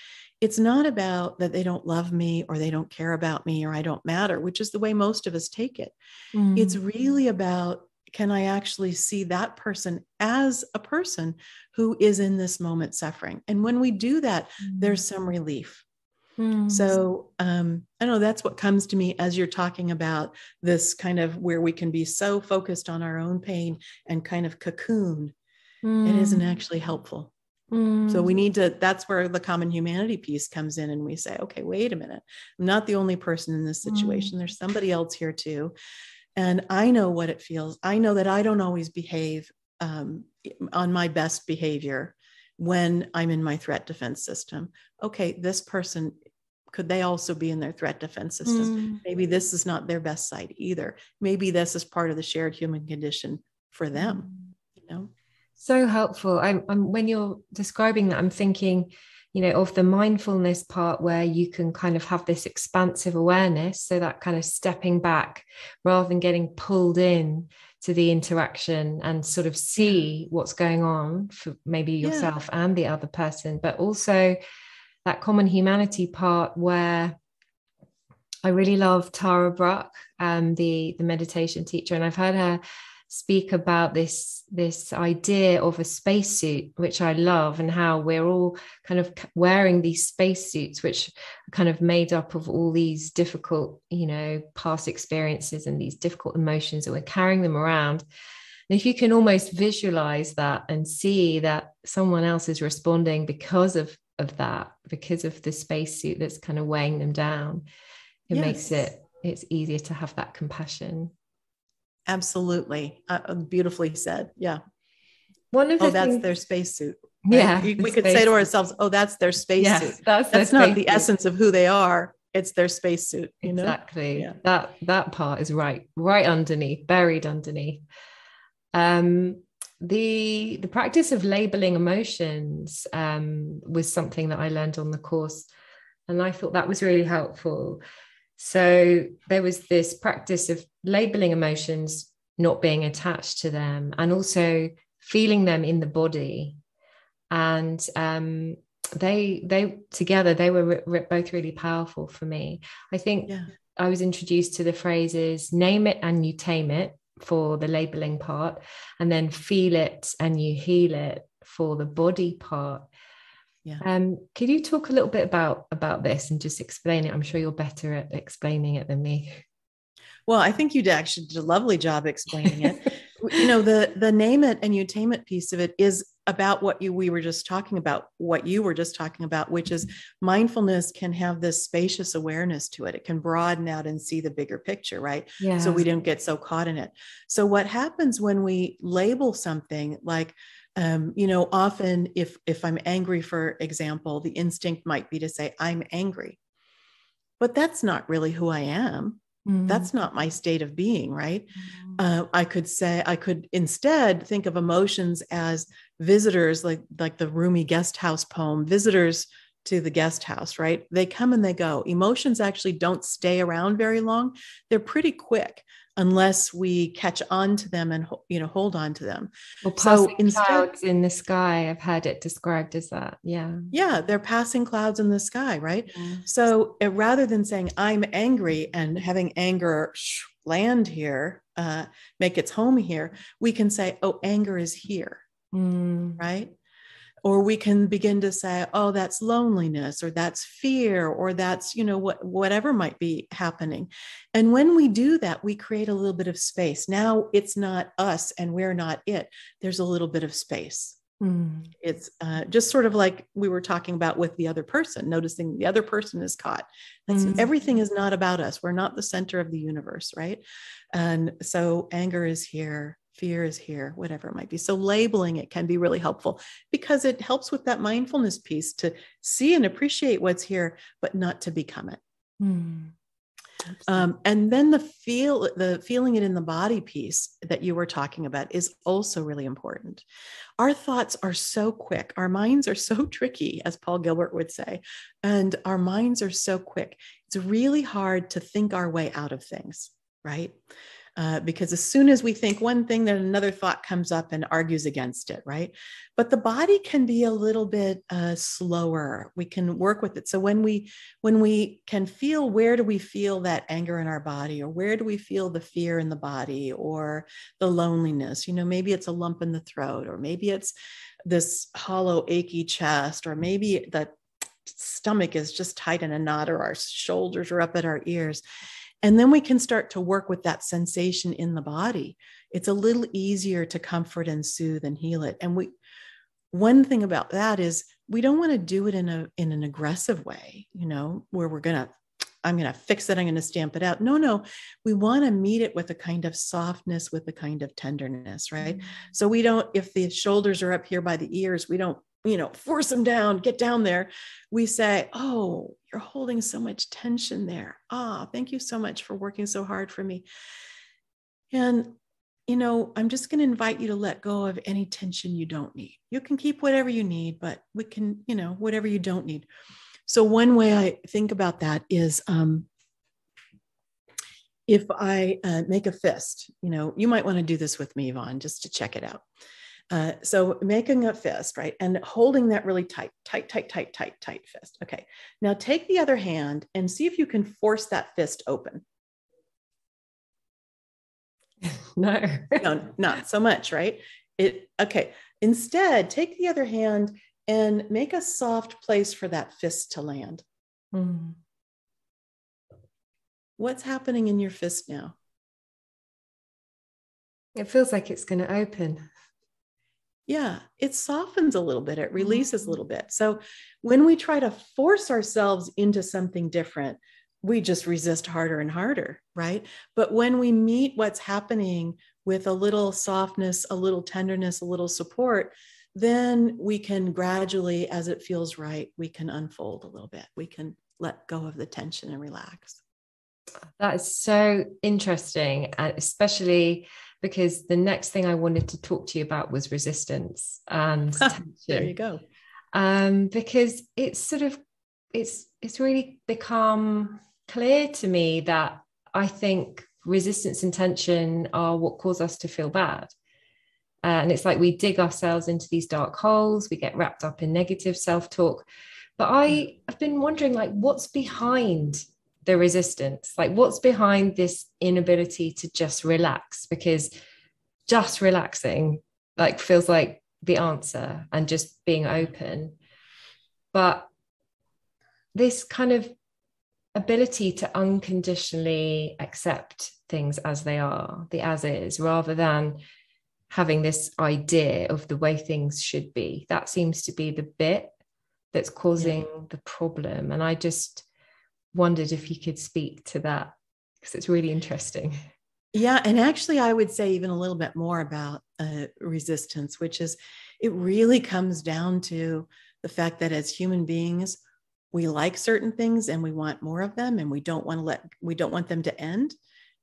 B: it's not about that they don't love me or they don't care about me or I don't matter, which is the way most of us take it. It's really about, can I actually see that person as a person who is in this moment suffering? And when we do that, there's some relief. So I know that's what comes to me as you're talking about this kind of where we can be so focused on our own pain and kind of cocoon. It isn't actually helpful. So we need to, that's where the common humanity piece comes in, and we say, okay, wait a minute. I'm not the only person in this situation. There's somebody else here too. And I know what it feels. I know that I don't always behave on my best behavior when I'm in my threat defense system. Okay, this person, could they also be in their threat defense system? Maybe this is not their best side either. Maybe this is part of the shared human condition for them,
C: So helpful. I'm when you're describing that, I'm thinking, of the mindfulness part where you can kind of have this expansive awareness. So that kind of stepping back rather than getting pulled in to the interaction and sort of see what's going on for maybe yourself and the other person, but also that common humanity part where I really love Tara Brach, the meditation teacher, and I've heard her speak about this idea of a spacesuit, which I love, and how we're all kind of wearing these spacesuits, which are kind of made up of all these difficult, past experiences and these difficult emotions, and we're carrying them around. And if you can almost visualize that and see that someone else is responding because of that, because of the spacesuit that's kind of weighing them down, it makes it's easier to have that compassion.
B: Absolutely. Beautifully said. Yeah.
C: One of the
B: that's their spacesuit. Right?
C: Yeah.
B: We could say to ourselves, oh, that's their spacesuit.
C: Yes, that's
B: not the essence of who they are. It's their spacesuit, you know?
C: Exactly.
B: Yeah.
C: That part is right underneath, buried underneath. Um, the practice of labeling emotions was something that I learned on the course, and I thought that was really helpful. So there was this practice of labeling emotions, not being attached to them, and also feeling them in the body. And they together, they were both really powerful for me. I think I was introduced to the phrases name it and you tame it for the labeling part, and then feel it and you heal it for the body part. Could you talk a little bit about this and just explain it? I'm sure you're better at explaining it than me.
B: Well, I think you actually did a lovely job explaining it. You know, the name it and you tame it piece of it is about what you were just talking about, which is mindfulness can have this spacious awareness to it. It can broaden out and see the bigger picture, right?
C: Yeah.
B: So we don't get so caught in it. So what happens when we label something like, you know, often if I'm angry, for example, the instinct might be to say, I'm angry. But that's not really who I am. That's not my state of being, right? I could instead think of emotions as visitors, like the Rumi guest house poem, visitors to the guest house, right? They come and they go. Emotions actually don't stay around very long. They're pretty quick unless we catch on to them and, you know, hold on to them.
C: Or passing clouds in the sky. I've heard it described as that. Yeah.
B: Yeah. They're passing clouds in the sky, right? Yeah. So rather than saying I'm angry and having anger land here, make its home here, we can say, oh, anger is here. Right? Or we can begin to say, oh, that's loneliness, or that's fear, or that's, you know, whatever might be happening. And when we do that, we create a little bit of space. Now it's not us and we're not it. There's a little bit of space. It's just sort of like we were talking about with the other person, noticing the other person is caught. Everything is not about us. We're not the center of the universe, right? And so anger is here. Fear is here, whatever it might be. So labeling it can be really helpful because it helps with that mindfulness piece to see and appreciate what's here, but not to become it. And then the feeling it in the body piece that you were talking about is also really important. Our thoughts are so quick. Our minds are so tricky, as Paul Gilbert would say, and our minds are so quick. It's really hard to think our way out of things, right? Because as soon as we think one thing, then another thought comes up and argues against it, right? But the body can be a little bit slower. We can work with it. So when we can feel, where do we feel that anger in our body, or where do we feel the fear in the body, or the loneliness? You know, maybe it's a lump in the throat, or maybe it's this hollow, achy chest, or maybe the stomach is just tight in a knot, or our shoulders are up at our ears. And then we can start to work with that sensation in the body. It's a little easier to comfort and soothe and heal it. And one thing about that is we don't want to do it in an aggressive way, you know, where I'm going to fix it. I'm going to stamp it out. No, we want to meet it with a kind of softness, with a kind of tenderness, right? So we don't, if the shoulders are up here by the ears, we don't, you know, force them down, get down there. We say, oh, you're holding so much tension there. Thank you so much for working so hard for me. And, you know, I'm just going to invite you to let go of any tension you don't need. You can keep whatever you need, but we can, you know, whatever you don't need. So one way I think about that is, if I make a fist, you know, you might want to do this with me, Yvonne, just to check it out. So making a fist, right? And holding that really tight fist. Okay. Now take the other hand and see if you can force that fist open.
C: No,
B: not so much, right? Okay. Instead, take the other hand and make a soft place for that fist to land. What's happening in your fist now?
C: It feels like it's going to open.
B: Yeah, it softens a little bit. It releases a little bit. So when we try to force ourselves into something different, we just resist harder and harder, right? But when we meet what's happening with a little softness, a little tenderness, a little support, then we can gradually, as it feels right, we can unfold a little bit. We can let go of the tension and relax.
C: That is so interesting, especially because the next thing I wanted to talk to you about was resistance and tension.
B: There you go.
C: Because it's sort of, it's really become clear to me that I think resistance and tension are what cause us to feel bad. And it's like we dig ourselves into these dark holes, we get wrapped up in negative self-talk. But I have been wondering, like, what's behind the resistance? Like, what's behind this inability to just relax? Because just relaxing, like, feels like the answer, and just being open. But this kind of ability to unconditionally accept things as they are, the as is, rather than having this idea of the way things should be, that seems to be the bit that's causing the problem. And I just wondered if you could speak to that, because it's really interesting.
B: Yeah. And actually, I would say even a little bit more about resistance, which is, it really comes down to the fact that as human beings, we like certain things and we want more of them, and we don't want them to end.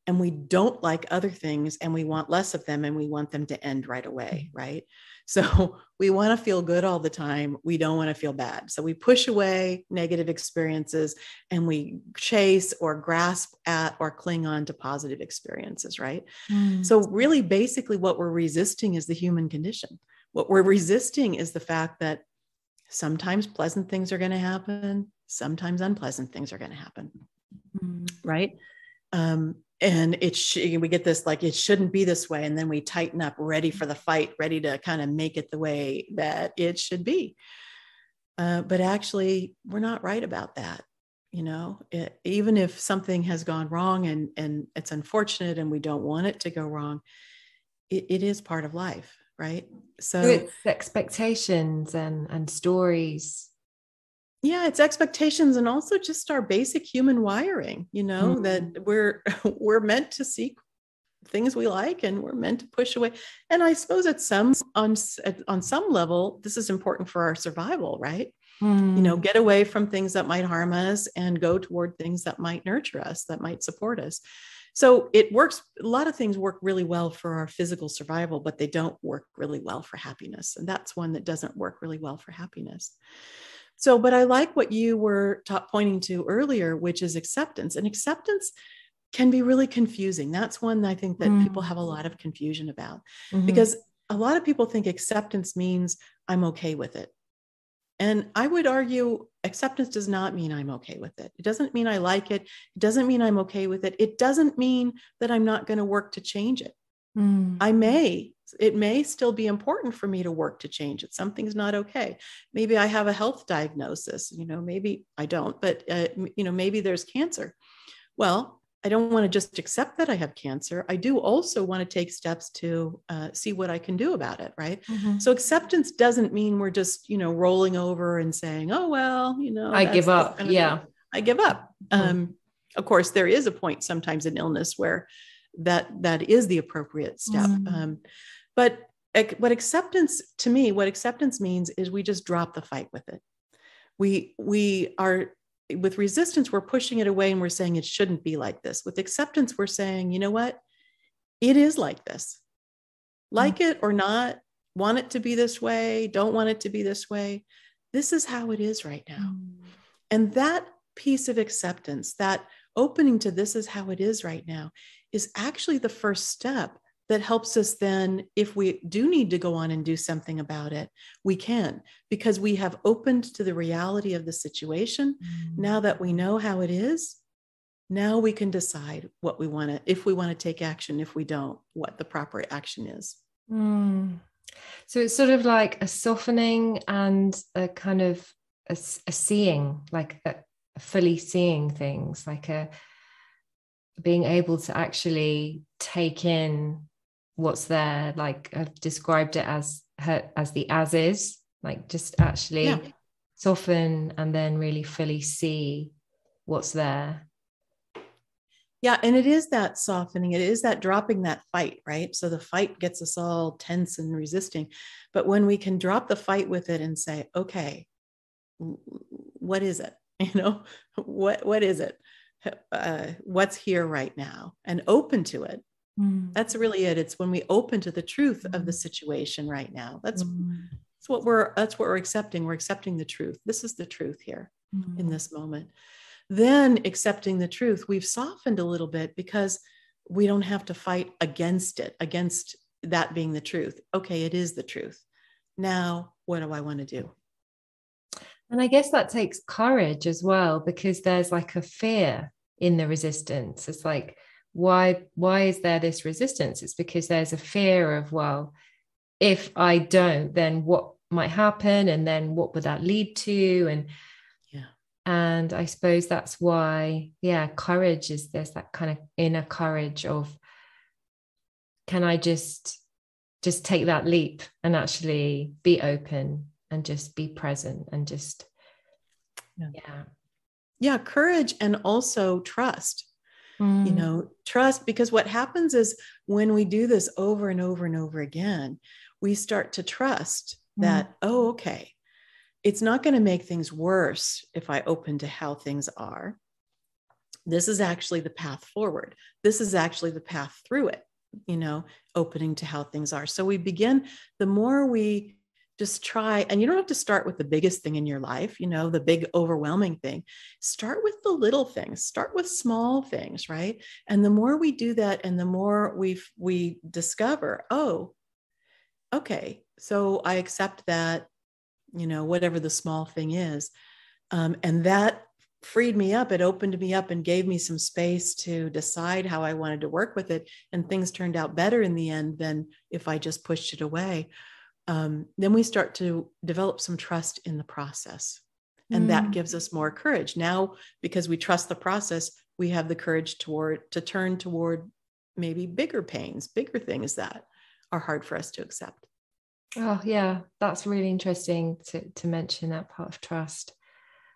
B: And we don't like other things and we want less of them, and we want them to end right away, right? So we want to feel good all the time. We don't want to feel bad. So we push away negative experiences and we chase or grasp at or cling on to positive experiences, right? So really, basically what we're resisting is the human condition. What we're resisting is the fact that sometimes pleasant things are going to happen, sometimes unpleasant things are going to happen, right? And we get this, like, it shouldn't be this way. And then we tighten up, ready for the fight, ready to kind of make it the way that it should be. But actually, we're not right about that. Even if something has gone wrong and it's unfortunate and we don't want it to go wrong, it is part of life, right? So
C: it's expectations and stories.
B: Yeah, it's expectations, and also just our basic human wiring, that we're meant to seek things we like, and we're meant to push away. And I suppose on some level, this is important for our survival, right? Get away from things that might harm us and go toward things that might nurture us, that might support us. So it works. A lot of things work really well for our physical survival, but they don't work really well for happiness. And that's one that doesn't work really well for happiness. So, but I like what you were pointing to earlier, which is acceptance. And acceptance can be really confusing. That's one I think that people have a lot of confusion about, because a lot of people think acceptance means I'm okay with it. And I would argue acceptance does not mean I'm okay with it. It doesn't mean I like it. It doesn't mean I'm okay with it. It doesn't mean that I'm not going to work to change it. It may still be important for me to work to change it. Something's not okay. Maybe I have a health diagnosis, maybe I don't, but maybe there's cancer. Well, I don't want to just accept that I have cancer. I do also want to take steps to see what I can do about it, right? So acceptance doesn't mean we're just, rolling over and saying, oh, well,
C: I give up.
B: I give up. Of course, there is a point sometimes in illness where that is the appropriate step. But what acceptance means is we just drop the fight with it. We are, with resistance, we're pushing it away and we're saying it shouldn't be like this. With acceptance, we're saying, you know what? It is like this. Like it or not, want it to be this way, don't want it to be this way. This is how it is right now. And that piece of acceptance, that opening to this is how it is right now, is actually the first step that helps us then, if we do need to go on and do something about it, we can, because we have opened to the reality of the situation. Now that we know how it is, now we can decide what we want to, if we want to take action, if we don't, what the proper action is.
C: So it's sort of like a softening and a kind of a seeing, like a fully seeing things, like a being able to actually take in what's there. Like I've described it as the as is, like just actually soften and then really fully see what's there.
B: Yeah. And it is that softening. It is that dropping that fight, right? So the fight gets us all tense and resisting. But when we can drop the fight with it and say, okay, what is it? What is it? What's here right now, and open to it. That's really it. It's when we open to the truth of the situation right now. That's what we're accepting. We're accepting the truth. This is the truth here in this moment. Then accepting the truth, we've softened a little bit because we don't have to fight against it, against that being the truth. Okay, it is the truth. Now, what do I want to do?
C: And I guess that takes courage as well, because there's like a fear in the resistance. It's like, why is there this resistance? It's because there's a fear of, well, if I don't, then what might happen? And then what would that lead to? And I suppose that's why, courage is, there's that kind of inner courage of, can I just take that leap and actually be open and just be present and just,
B: courage, and also trust. Trust, because what happens is when we do this over and over and over again, we start to trust that, oh, okay, it's not going to make things worse if I open to how things are. This is actually the path forward. This is actually the path through it, opening to how things are. So we begin, the more we just try, and you don't have to start with the biggest thing in your life, the big overwhelming thing. Start with the little things, start with small things, right? And the more we do that, and the more we discover, oh, okay, so I accept that, whatever the small thing is. And that freed me up. It opened me up and gave me some space to decide how I wanted to work with it. And things turned out better in the end than if I just pushed it away. Then we start to develop some trust in the process. And that gives us more courage. Now, because we trust the process, we have the courage to turn toward maybe bigger pains, bigger things that are hard for us to accept.
C: Oh, yeah, that's really interesting to mention that part of trust.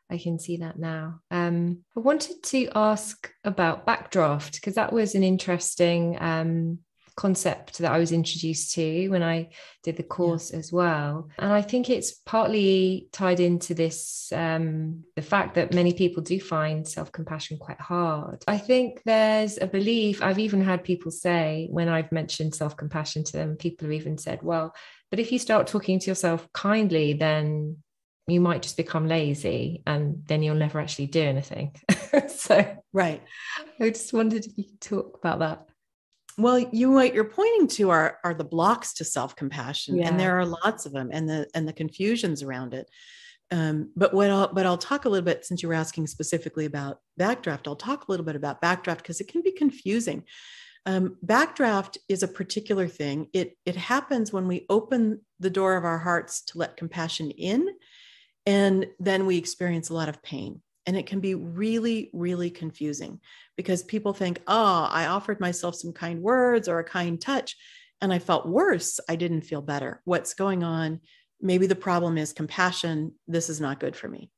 C: I can see that now. I wanted to ask about backdraft, because that was an interesting concept that I was introduced to when I did the course as well. And I think it's partly tied into this, the fact that many people do find self-compassion quite hard. I think there's a belief, I've even had people say, when I've mentioned self-compassion to them, people have even said, well, but if you start talking to yourself kindly, then you might just become lazy and then you'll never actually do anything. So
B: right.
C: I just wondered if you could talk about that.
B: Well, what you're pointing to are the blocks to self-compassion, and there are lots of them, and the confusions around it. But I'll talk a little bit, since you were asking specifically about backdraft, I'll talk a little bit about backdraft because it can be confusing. Backdraft is a particular thing. It happens when we open the door of our hearts to let compassion in, and then we experience a lot of pain. And it can be really, really confusing because people think, oh, I offered myself some kind words or a kind touch, and I felt worse. I didn't feel better. What's going on? Maybe the problem is compassion. This is not good for me.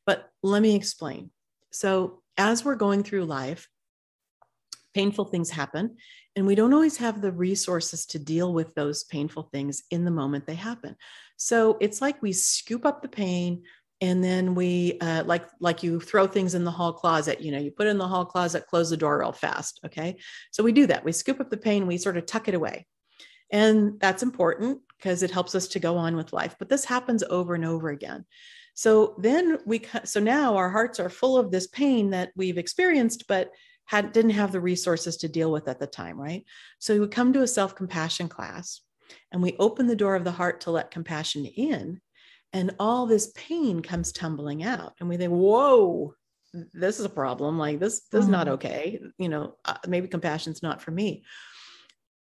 B: But let me explain. So as we're going through life, painful things happen, and we don't always have the resources to deal with those painful things in the moment they happen. So it's like we scoop up the pain, and then we like you throw things in the hall closet, you put it in the hall closet, close the door real fast. Okay. So we do that. We scoop up the pain, we sort of tuck it away. And that's important because it helps us to go on with life. But this happens over and over again. So now our hearts are full of this pain that we've experienced, but didn't have the resources to deal with at the time, right? So we come to a self-compassion class and we open the door of the heart to let compassion in, and all this pain comes tumbling out. And we think, whoa, this is a problem. Like this is not okay. Maybe compassion's not for me.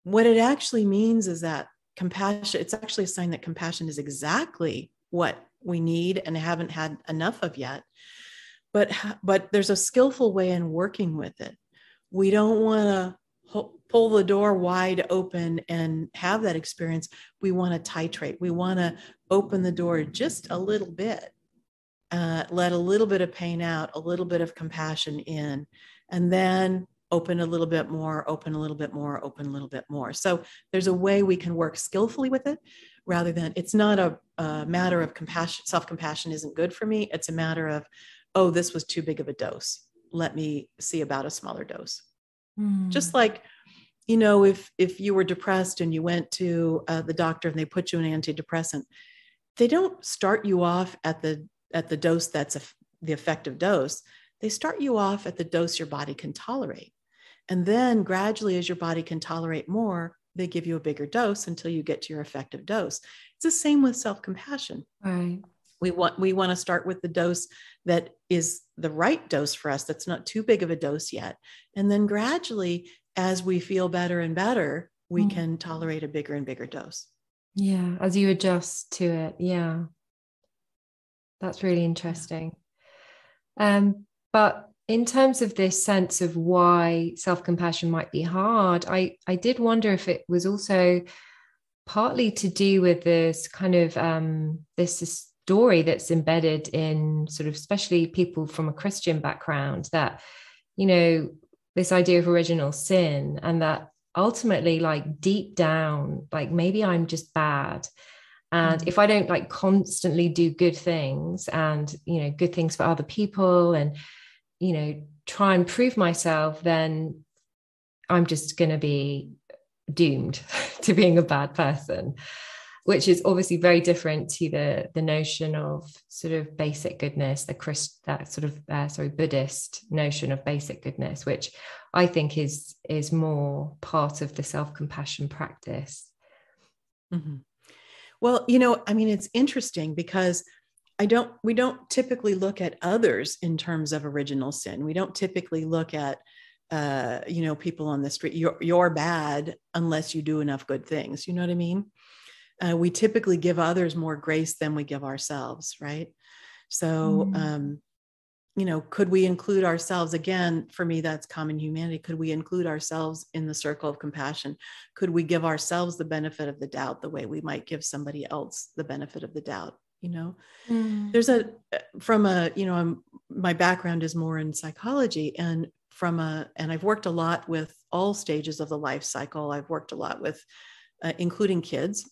B: What it actually means is that compassion, it's actually a sign that compassion is exactly what we need and haven't had enough of yet. But there's a skillful way in working with it. We don't want to pull the door wide open and have that experience. We want to titrate. We want to open the door just a little bit, let a little bit of pain out, a little bit of compassion in, and then open a little bit more, open a little bit more, open a little bit more. So there's a way we can work skillfully with it, rather than, it's not a matter of compassion. Self-compassion isn't good for me. It's a matter of oh, this was too big of a dose. Let me see about a smaller dose. Just like, if you were depressed and you went to the doctor and they put you an antidepressant, they don't start you off at the dose that's the effective dose. They start you off at the dose your body can tolerate. And then gradually, as your body can tolerate more, they give you a bigger dose until you get to your effective dose. It's the same with self-compassion.
C: Right.
B: We want to start with the dose that is the right dose for us. That's not too big of a dose yet. And then gradually, as we feel better and better, we can tolerate a bigger and bigger dose.
C: Yeah. As you adjust to it. Yeah. That's really interesting. But in terms of this sense of why self-compassion might be hard, I did wonder if it was also partly to do with this kind of this story that's embedded in sort of, especially people from a Christian background, that, this idea of original sin, and that ultimately, like deep down, like maybe I'm just bad. And if I don't like constantly do good things and, good things for other people and, try and prove myself, then I'm just going to be doomed to being a bad person, which is obviously very different to the notion of sort of basic goodness, Buddhist notion of basic goodness, which I think is more part of the self-compassion practice.
B: Mm-hmm. Well, it's interesting because we don't typically look at others in terms of original sin. We don't typically look at, people on the street. You're bad unless you do enough good things. You know what I mean? We typically give others more grace than we give ourselves, right? So, could we include ourselves? Again, for me, that's common humanity. Could we include ourselves in the circle of compassion? Could we give ourselves the benefit of the doubt the way we might give somebody else the benefit of the doubt? There's my background is more in psychology, and I've worked a lot with all stages of the life cycle. I've worked a lot with, including kids.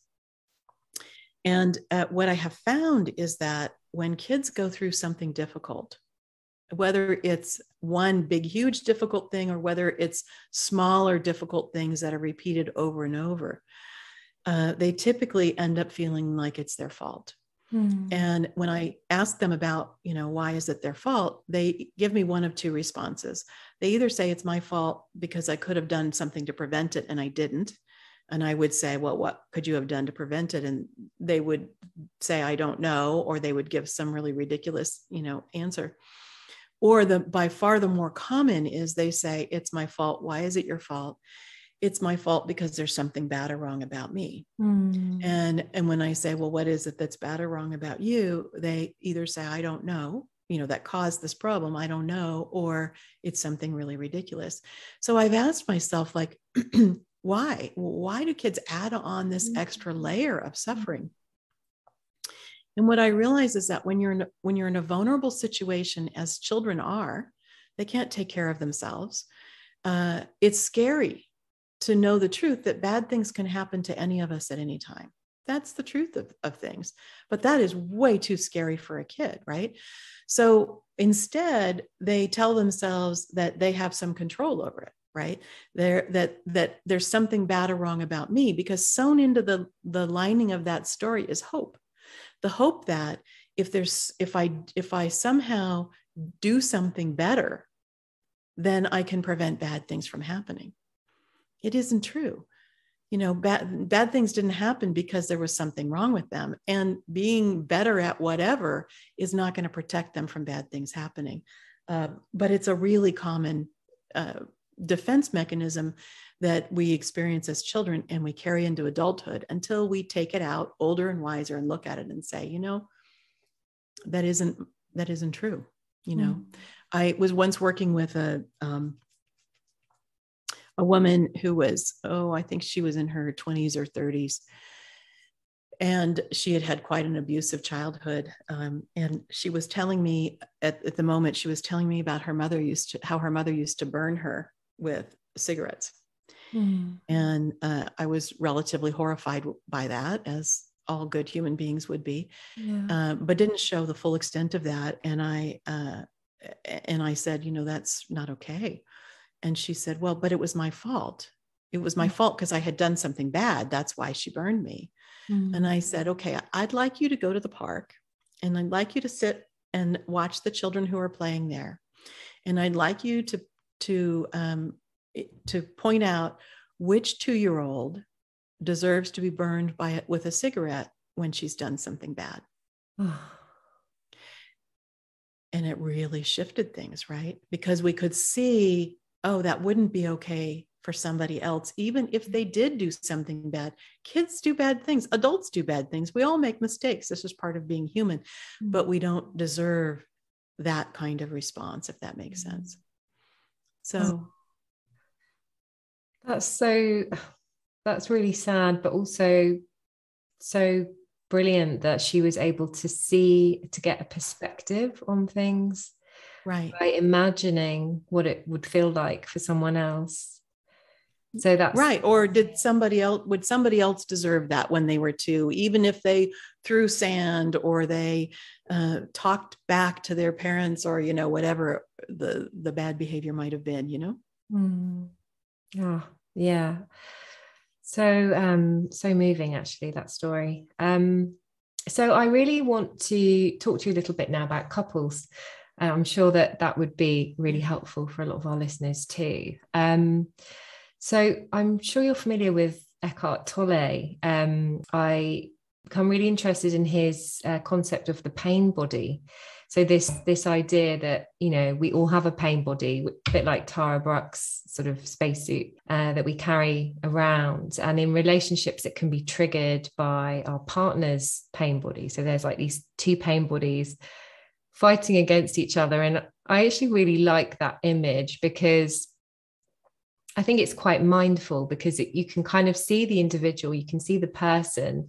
B: And what I have found is that when kids go through something difficult, whether it's one big, huge difficult thing, or whether it's smaller difficult things that are repeated over and over, they typically end up feeling like it's their fault. And when I ask them about, why is it their fault, they give me one of two responses. They either say it's my fault because I could have done something to prevent it and I didn't. And I would say, well, what could you have done to prevent it? And they would say, I don't know, or they would give some really ridiculous, answer. Or by far the more common is they say, it's my fault. Why is it your fault? It's my fault because there's something bad or wrong about me. And when I say, well, what is it that's bad or wrong about you? They either say, I don't know, that caused this problem. I don't know, or it's something really ridiculous. So I've asked myself, like, why do kids add on this extra layer of suffering? And what I realize is that when you're in a vulnerable situation, as children are, they can't take care of themselves. It's scary to know the truth that bad things can happen to any of us at any time. That's the truth of things. But that is way too scary for a kid, right? So instead, they tell themselves that they have some control over it, right? That there's something bad or wrong about me, because sewn into the lining of that story is hope. The hope that if I somehow do something better, then I can prevent bad things from happening. It isn't true. Bad things didn't happen because there was something wrong with them. And being better at whatever is not going to protect them from bad things happening. But it's a really common defense mechanism that we experience as children and we carry into adulthood until we take it out older and wiser and look at it and say, that isn't true. I was once working with a woman who was, I think she was in her 20s or 30s. And she had quite an abusive childhood. And she was telling me at the moment, she was telling me about how her mother used to burn her with cigarettes. And I was relatively horrified by that, as all good human beings would be,
C: Yeah.
B: but didn't show the full extent of that. And I said, that's not okay. And she said, well, but it was my fault. It was my fault because I had done something bad. That's why she burned me. And I said, okay, I'd like you to go to the park, and I'd like you to sit and watch the children who are playing there. And I'd like you to point out which 2-year-old deserves to be burned with a cigarette when she's done something bad. And it really shifted things, right? Because we could see, oh, that wouldn't be okay for somebody else, even if they did do something bad. Kids do bad things. Adults do bad things. We all make mistakes. This is part of being human, but we don't deserve that kind of response, if that makes sense. So
C: that's really sad, but also so brilliant that she was able to get a perspective on things,
B: right,
C: by imagining what it would feel like for someone else. So that's
B: right. Or would somebody else deserve that when they were 2, even if they threw sand or they talked back to their parents, or, whatever the bad behavior might have been,
C: Oh, yeah. So moving, actually, that story. So I really want to talk to you a little bit now about couples. I'm sure that would be really helpful for a lot of our listeners too. So I'm sure you're familiar with Eckhart Tolle. I become really interested in his concept of the pain body. So this idea that, we all have a pain body, a bit like Tara Brach's sort of spacesuit that we carry around. And in relationships, it can be triggered by our partner's pain body. So there's like these 2 pain bodies fighting against each other. And I actually really like that image, because I think it's quite mindful, because you can kind of see the individual, you can see the person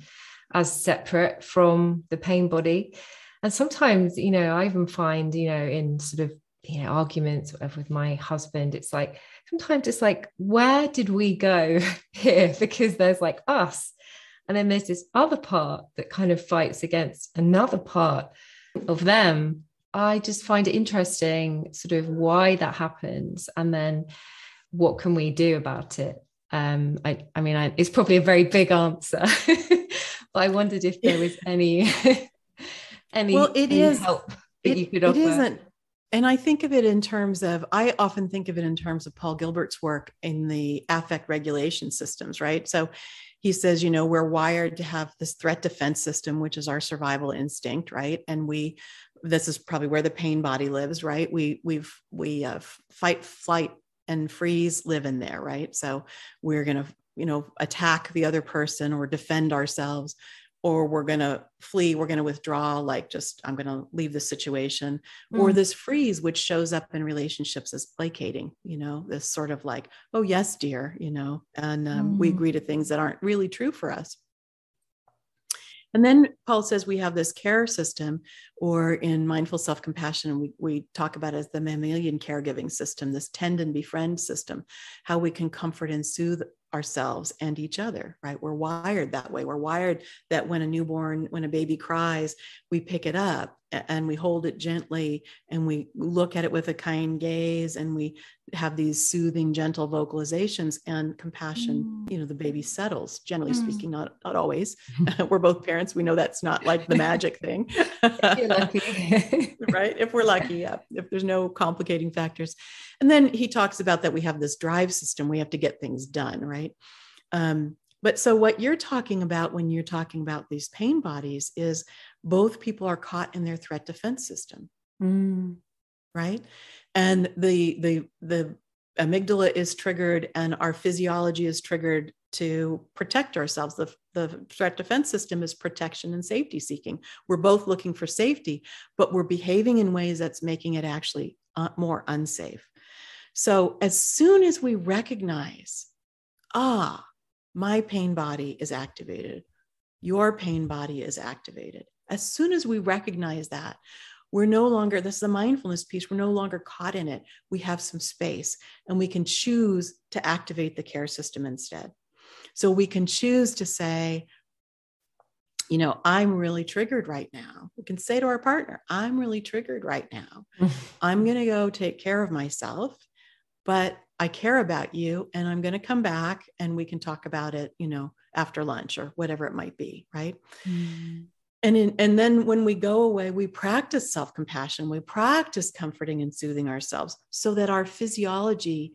C: as separate from the pain body. And sometimes, I even find, in sort of, arguments, whatever, with my husband, it's like, sometimes it's like, where did we go here? Because there's like us, and then there's this other part that kind of fights against another part of them. I just find it interesting, sort of, why that happens, and then what can we do about it? I mean, it's probably a very big answer, but I wondered if there was any
B: well, it
C: any
B: is
C: help that you could offer.
B: It isn't. And I think of it in terms of, I often think of it in terms of Paul Gilbert's work in the affect regulation systems, right? So he says, we're wired to have this threat defense system, which is our survival instinct, right? And this is probably where the pain body lives, right? We fight, flight, and freeze live in there, right? So we're going to, attack the other person or defend ourselves, or we're going to flee, we're going to withdraw, like, just, I'm going to leave the situation, or this freeze, which shows up in relationships as placating, this sort of like, oh, yes, dear, and we agree to things that aren't really true for us. And then Paul says we have this care system, or in mindful self-compassion, we talk about it as the mammalian caregiving system, this tend and befriend system, how we can comfort and soothe ourselves and each other, right? We're wired that way. We're wired that when a baby cries, we pick it up and we hold it gently, and we look at it with a kind gaze, and we have these soothing, gentle vocalizations, and compassion, the baby settles, generally speaking, not always. We're both parents. We know that's not like the magic thing.
C: If you're lucky.
B: Right? If we're lucky, yeah. If there's no complicating factors. And then he talks about that we have this drive system. We have to get things done, right? But so what you're talking about when you're talking about these pain bodies is both people are caught in their threat defense system, right? And the amygdala is triggered, and our physiology is triggered to protect ourselves. The threat defense system is protection and safety seeking. We're both looking for safety, but we're behaving in ways that's making it actually more unsafe. So as soon as we recognize, my pain body is activated, your pain body is activated. As soon as we recognize that, we're no longer, this is the mindfulness piece, we're no longer caught in it. We have some space, and we can choose to activate the care system instead. So we can choose to say, I'm really triggered right now. We can say to our partner, I'm really triggered right now. I'm going to go take care of myself, but I care about you, and I'm going to come back and we can talk about it, after lunch or whatever it might be. Right. Mm. And then when we go away, we practice self-compassion. We practice comforting and soothing ourselves so that our physiology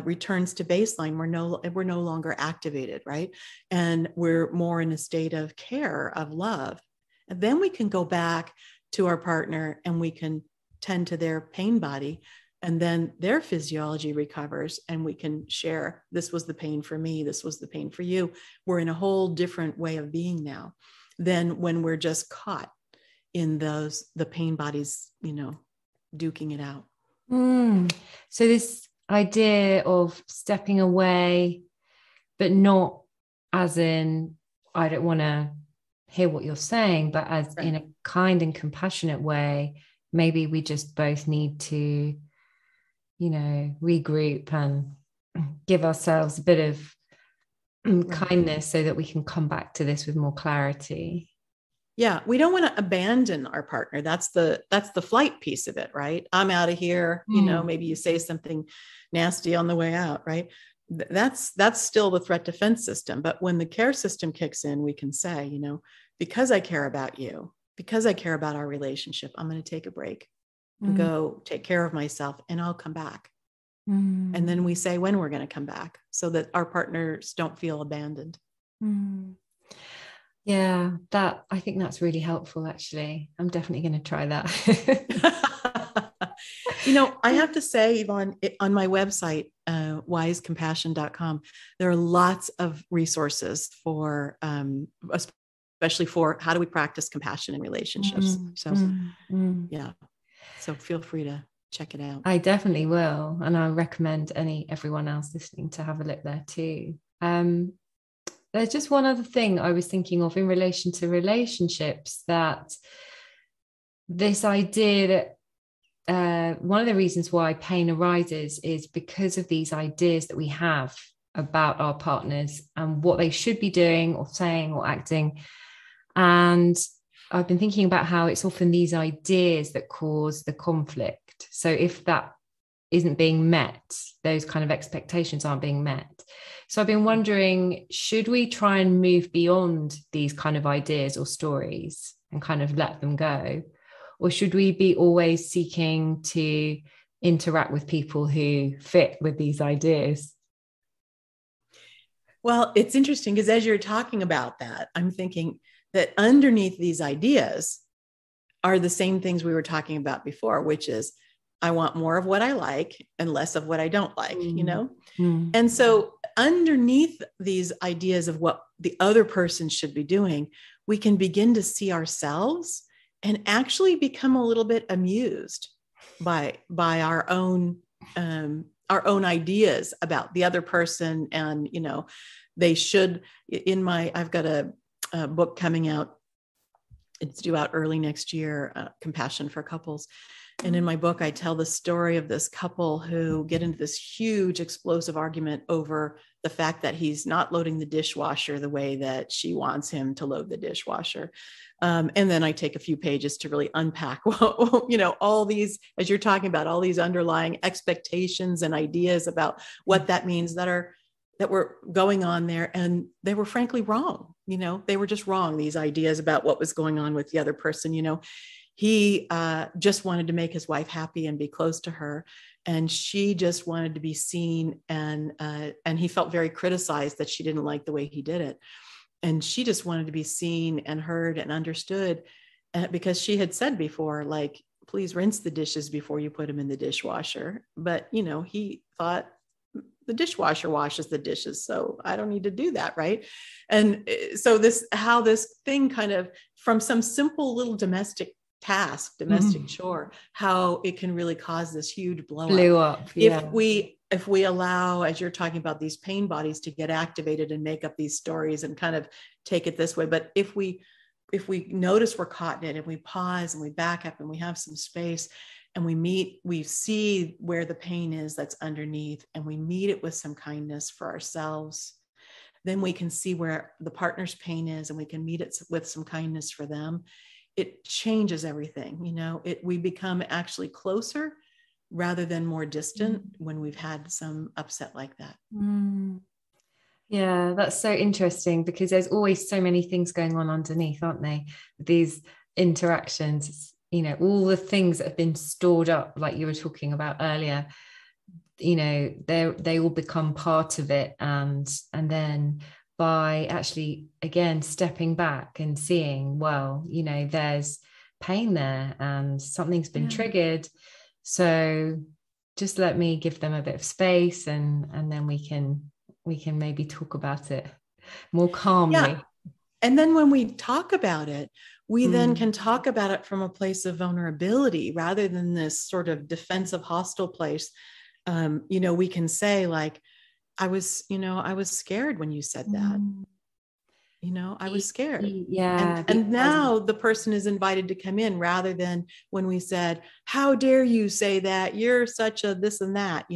B: returns to baseline. We're no longer activated, right? And we're more in a state of care, of love. And then we can go back to our partner and we can tend to their pain body, and then their physiology recovers and we can share, this was the pain for me, this was the pain for you. We're in a whole different way of being now than when we're just caught in the pain bodies, duking it out.
C: So this idea of stepping away, but not as in, I don't want to hear what you're saying, but as in a kind and compassionate way, maybe we just both need to, regroup and give ourselves a bit of kindness so that we can come back to this with more clarity.
B: Yeah, we don't want to abandon our partner. That's the flight piece of it, right? I'm out of here. Maybe you say something nasty on the way out, right? That's still the threat defense system. But when the care system kicks in, we can say, because I care about you, because I care about our relationship, I'm going to take a break and go take care of myself, and I'll come back. And then we say when we're going to come back so that our partners don't feel abandoned.
C: Yeah, I think that's really helpful, actually. I'm definitely going to try that.
B: I have to say, Yvonne, on my website, wisecompassion.com, there are lots of resources for, especially for how do we practice compassion in relationships. Yeah. So feel free to check it out.
C: I definitely will. And I recommend everyone else listening to have a look there too. There's just one other thing I was thinking of in relation to relationships, that this idea that one of the reasons why pain arises is because of these ideas that we have about our partners and what they should be doing or saying or acting. And I've been thinking about how it's often these ideas that cause the conflict. So if that isn't being met, those kind of expectations aren't being met. So I've been wondering, should we try and move beyond these kind of ideas or stories and kind of let them go? Or should we be always seeking to interact with people who fit with these ideas?
B: Well, it's interesting because as you're talking about that, I'm thinking that underneath these ideas are the same things we were talking about before, which is I want more of what I like and less of what I don't like, And so underneath these ideas of what the other person should be doing, we can begin to see ourselves and actually become a little bit amused by our own ideas about the other person. And, they should, I've got a book coming out. It's due out early next year, Compassion for Couples. And in my book, I tell the story of this couple who get into this huge explosive argument over the fact that he's not loading the dishwasher the way that she wants him to load the dishwasher. And then I take a few pages to really unpack, all these, as you're talking about, all these underlying expectations and ideas about what that means that were going on there. And they were frankly wrong. They were just wrong. These ideas about what was going on with the other person, he just wanted to make his wife happy and be close to her. And she just wanted to be seen. And he felt very criticized that she didn't like the way he did it. And she just wanted to be seen and heard and understood, because she had said before, like, please rinse the dishes before you put them in the dishwasher. But, he thought the dishwasher washes the dishes, so I don't need to do that. Right. And so this thing kind of from some simple little domestic chore, how it can really cause this huge blow up.
C: Yeah.
B: If we allow, as you're talking about, these pain bodies to get activated and make up these stories and kind of take it this way. But if we notice we're caught in it and we pause and we back up and we have some space and we see where the pain is that's underneath, and we meet it with some kindness for ourselves, then we can see where the partner's pain is and we can meet it with some kindness for them. It changes everything. We become actually closer rather than more distant when we've had some upset like that.
C: Yeah, that's so interesting, because there's always so many things going on underneath, aren't they? These interactions, all the things that have been stored up, like you were talking about earlier, they all become part of it. And then by actually, again, stepping back and seeing, well, there's pain there and something's been triggered. So just let me give them a bit of space, and then we can maybe talk about it more calmly.
B: Yeah. And then when we talk about it, we then can talk about it from a place of vulnerability rather than this sort of defensive, hostile place. We can say, like, I was scared when you said that. I was scared.
C: Yeah.
B: And now the person is invited to come in, rather than when we said, how dare you say that? You're such a this and that,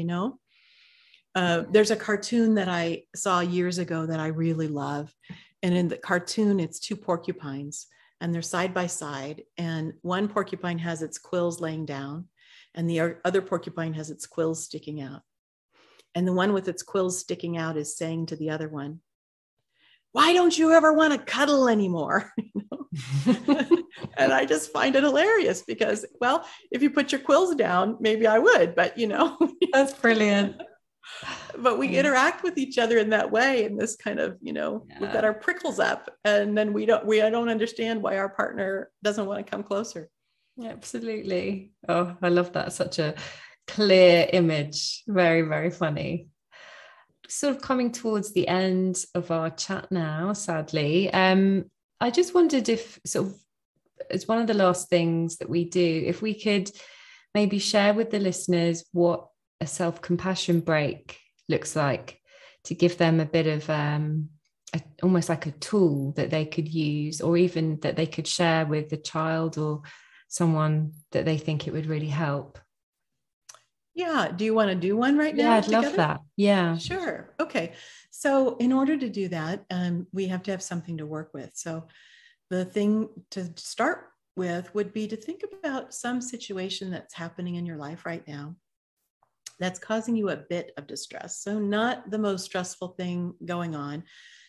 B: There's a cartoon that I saw years ago that I really love. And in the cartoon, it's two porcupines and they're side by side. And one porcupine has its quills laying down and the other porcupine has its quills sticking out. And the one with its quills sticking out is saying to the other one, why don't you ever want to cuddle anymore? And I just find it hilarious because, well, if you put your quills down, maybe I would, but
C: That's brilliant.
B: But we interact with each other in that way, in this kind of, we've got our prickles up, and then I don't understand why our partner doesn't want to come closer.
C: Absolutely. Oh, I love that. Such a clear image. Very, very funny. Sort of coming towards the end of our chat now, sadly. I just wondered if, sort of, it's one of the last things that we do, if we could maybe share with the listeners what a self-compassion break looks like, to give them a bit of almost like a tool that they could use, or even that they could share with the child or someone that they think it would really help.
B: Yeah. Do you want to do one right now?
C: Yeah, I'd love that. Yeah.
B: Sure. Okay. So in order to do that, we have to have something to work with. So the thing to start with would be to think about some situation that's happening in your life right now that's causing you a bit of distress. So not the most stressful thing going on,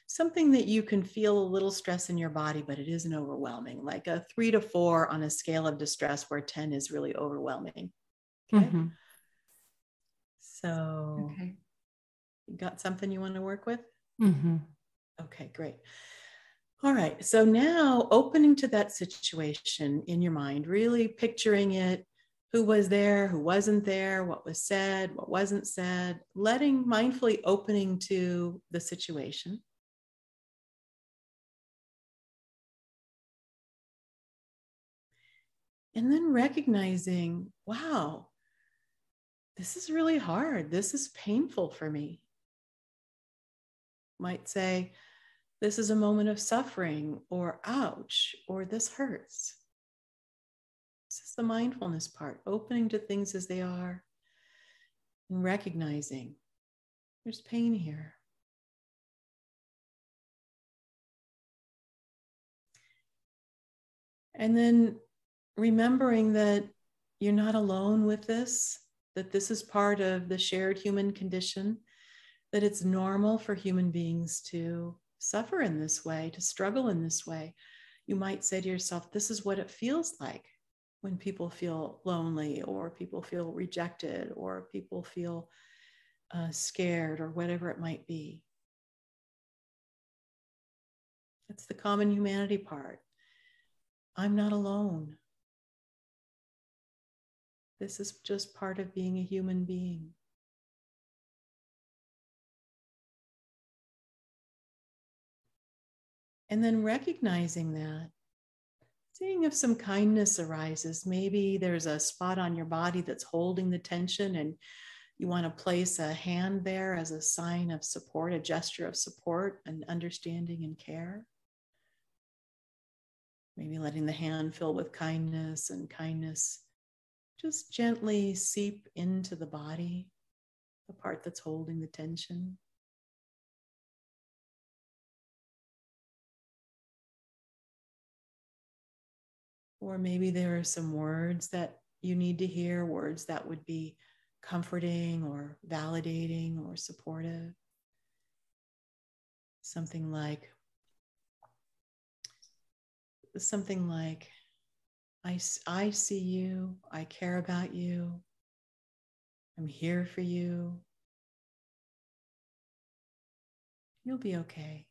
B: something that you can feel a little stress in your body, but it isn't overwhelming, like a 3 to 4 on a scale of distress where 10 is really overwhelming. Okay. So you got something you want to work with? Okay, great. All right. So now opening to that situation in your mind, really picturing it, who was there, who wasn't there, what was said, what wasn't said, mindfully opening to the situation. And then recognizing, wow, this is really hard. This is painful for me. Might say, this is a moment of suffering, or ouch, or this hurts. This is the mindfulness part, opening to things as they are and recognizing there's pain here. And then remembering that you're not alone with this, that this is part of the shared human condition, that it's normal for human beings to suffer in this way, to struggle in this way. You might say to yourself, this is what it feels like when people feel lonely, or people feel rejected, or people feel scared, or whatever it might be. It's the common humanity part. I'm not alone. This is just part of being a human being. And then recognizing that, seeing if some kindness arises. Maybe there's a spot on your body that's holding the tension, and you want to place a hand there as a sign of support, a gesture of support and understanding and care. Maybe letting the hand fill with kindness, and kindness just gently seep into the body, the part that's holding the tension. Or maybe there are some words that you need to hear, words that would be comforting or validating or supportive. Something like, I see you, I care about you, I'm here for you, you'll be okay.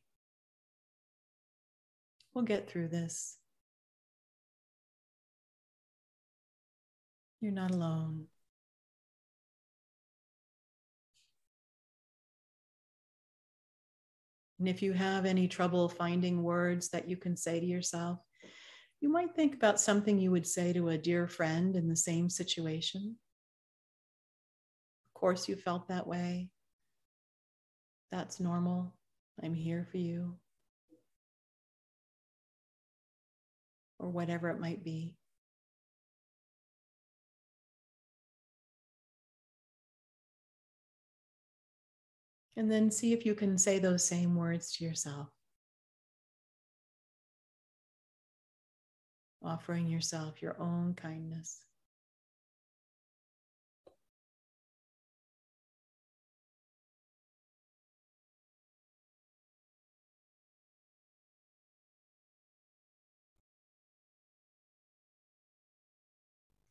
B: We'll get through this. You're not alone. And if you have any trouble finding words that you can say to yourself, you might think about something you would say to a dear friend in the same situation. Of course, you felt that way. That's normal. I'm here for you. Or whatever it might be. And then see if you can say those same words to yourself. Offering yourself your own kindness.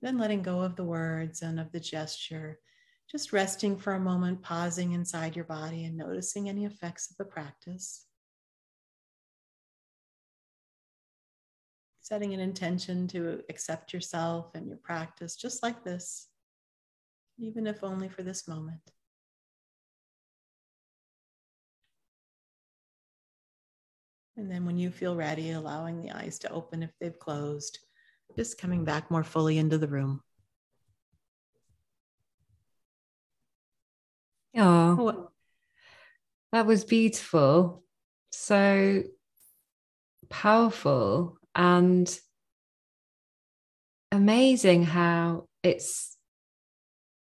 B: Then letting go of the words and of the gesture, just resting for a moment, pausing inside your body and noticing any effects of the practice. Setting an intention to accept yourself and your practice just like this, even if only for this moment. And then when you feel ready, allowing the eyes to open if they've closed, just coming back more fully into the room.
C: Oh, that was beautiful. So powerful and amazing how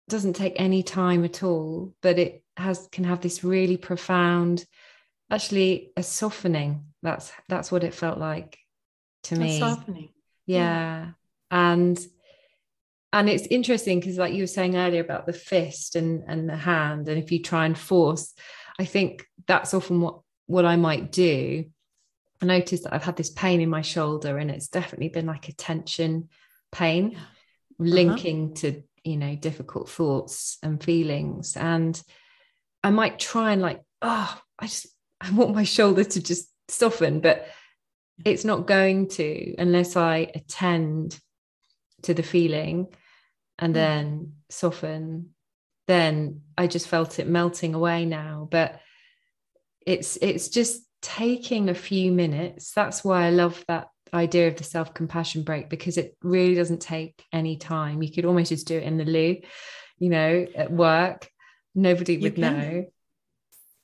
C: doesn't take any time at all, but it can have this really profound, actually a softening. That's what it felt like to me.
B: A softening.
C: Yeah. And it's interesting because like you were saying earlier about the fist and the hand, and if you try and force, I think that's often what I might do. I noticed that I've had this pain in my shoulder, and it's definitely been like a tension pain, linking to, difficult thoughts and feelings. And I might try and like, I want my shoulder to just soften, but it's not going to unless I attend to the feeling and then soften. Then I just felt it melting away now. But it's just taking a few minutes. That's why I love that idea of the self-compassion break, because it really doesn't take any time. You could almost just do it in the loo, at work. Nobody would know.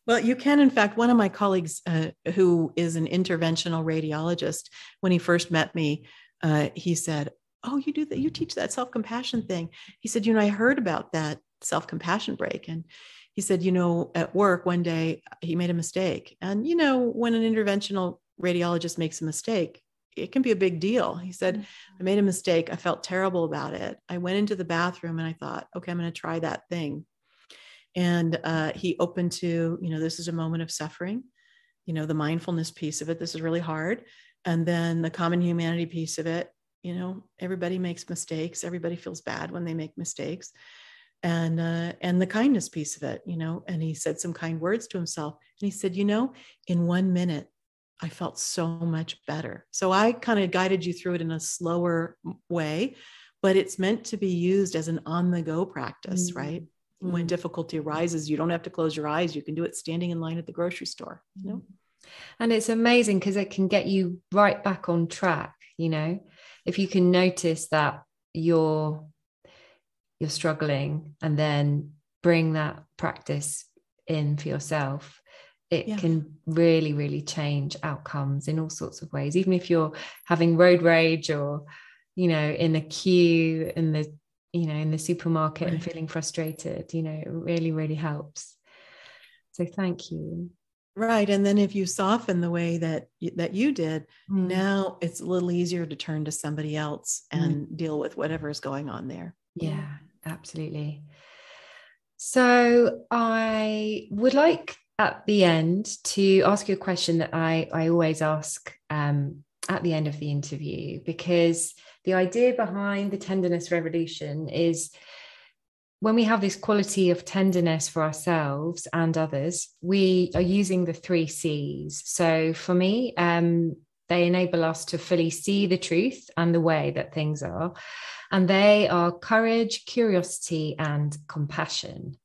B: Well, you can. In fact, one of my colleagues who is an interventional radiologist, when he first met me, he said, "Oh, you do that? You teach that self-compassion thing?" He said, "I heard about that self-compassion break." And he said, at work one day he made a mistake. And, when an interventional radiologist makes a mistake, it can be a big deal. He said, "I made a mistake. I felt terrible about it. I went into the bathroom and I thought, okay, I'm going to try that thing." And he opened to, this is a moment of suffering, the mindfulness piece of it. This is really hard. And then the common humanity piece of it, everybody makes mistakes. Everybody feels bad when they make mistakes. And the kindness piece of it, and he said some kind words to himself. And he said, in 1 minute, I felt so much better. So I kind of guided you through it in a slower way, but it's meant to be used as an on-the-go practice, right? When difficulty arises, you don't have to close your eyes. You can do it standing in line at the grocery store,
C: And it's amazing because it can get you right back on track, if you can notice that you're struggling and then bring that practice in for yourself. It can really, really change outcomes in all sorts of ways. Even if you're having road rage or, in a queue in the supermarket and feeling frustrated, it really, really helps. So thank you.
B: Right. And then if you soften the way that you did, now it's a little easier to turn to somebody else and deal with whatever is going on there.
C: Yeah, absolutely. So I would like at the end to ask you a question that I always ask at the end of the interview, because the idea behind the Tenderness Revolution is when we have this quality of tenderness for ourselves and others, we are using the 3 C's. So for me, they enable us to fully see the truth and the way that things are. And they are courage, curiosity, and compassion.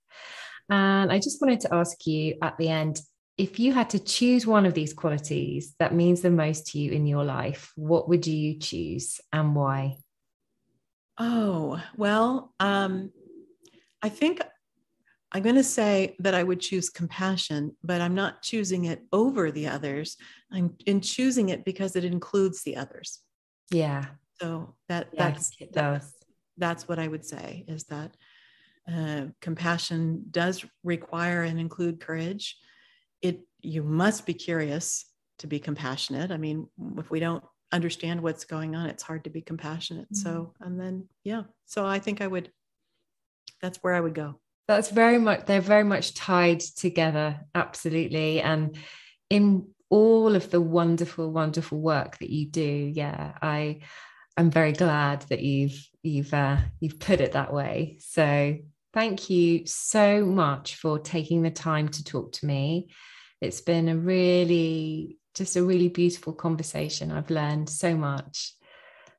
C: And I just wanted to ask you at the end, if you had to choose one of these qualities that means the most to you in your life, what would you choose and why?
B: Oh, well, I think I'm going to say that I would choose compassion, but I'm not choosing it over the others. I'm choosing it because it includes the others.
C: Yeah.
B: So that's what I would say, is that compassion does require and include courage. You must be curious to be compassionate. I mean, if we don't understand what's going on, it's hard to be compassionate. So, and then, so I think that's where I would go.
C: They're very much tied together. Absolutely. And in all of the wonderful, wonderful work that you do. Yeah. I'm very glad that you've put it that way. So thank you so much for taking the time to talk to me. It's been a really beautiful conversation. I've learned so much,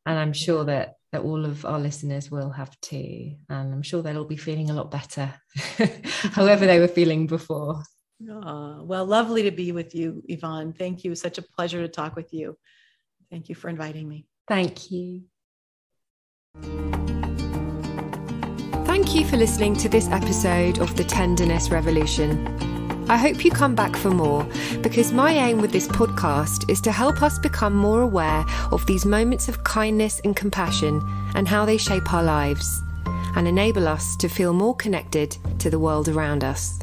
C: and I'm sure that all of our listeners will have too. And I'm sure they'll all be feeling a lot better, however they were feeling before.
B: Oh, well, lovely to be with you, Yvonne. Thank you. Such a pleasure to talk with you. Thank you for inviting me.
C: Thank you.
A: Thank you for listening to this episode of The Tenderness Revolution. I hope you come back for more, because my aim with this podcast is to help us become more aware of these moments of kindness and compassion and how they shape our lives, and enable us to feel more connected to the world around us.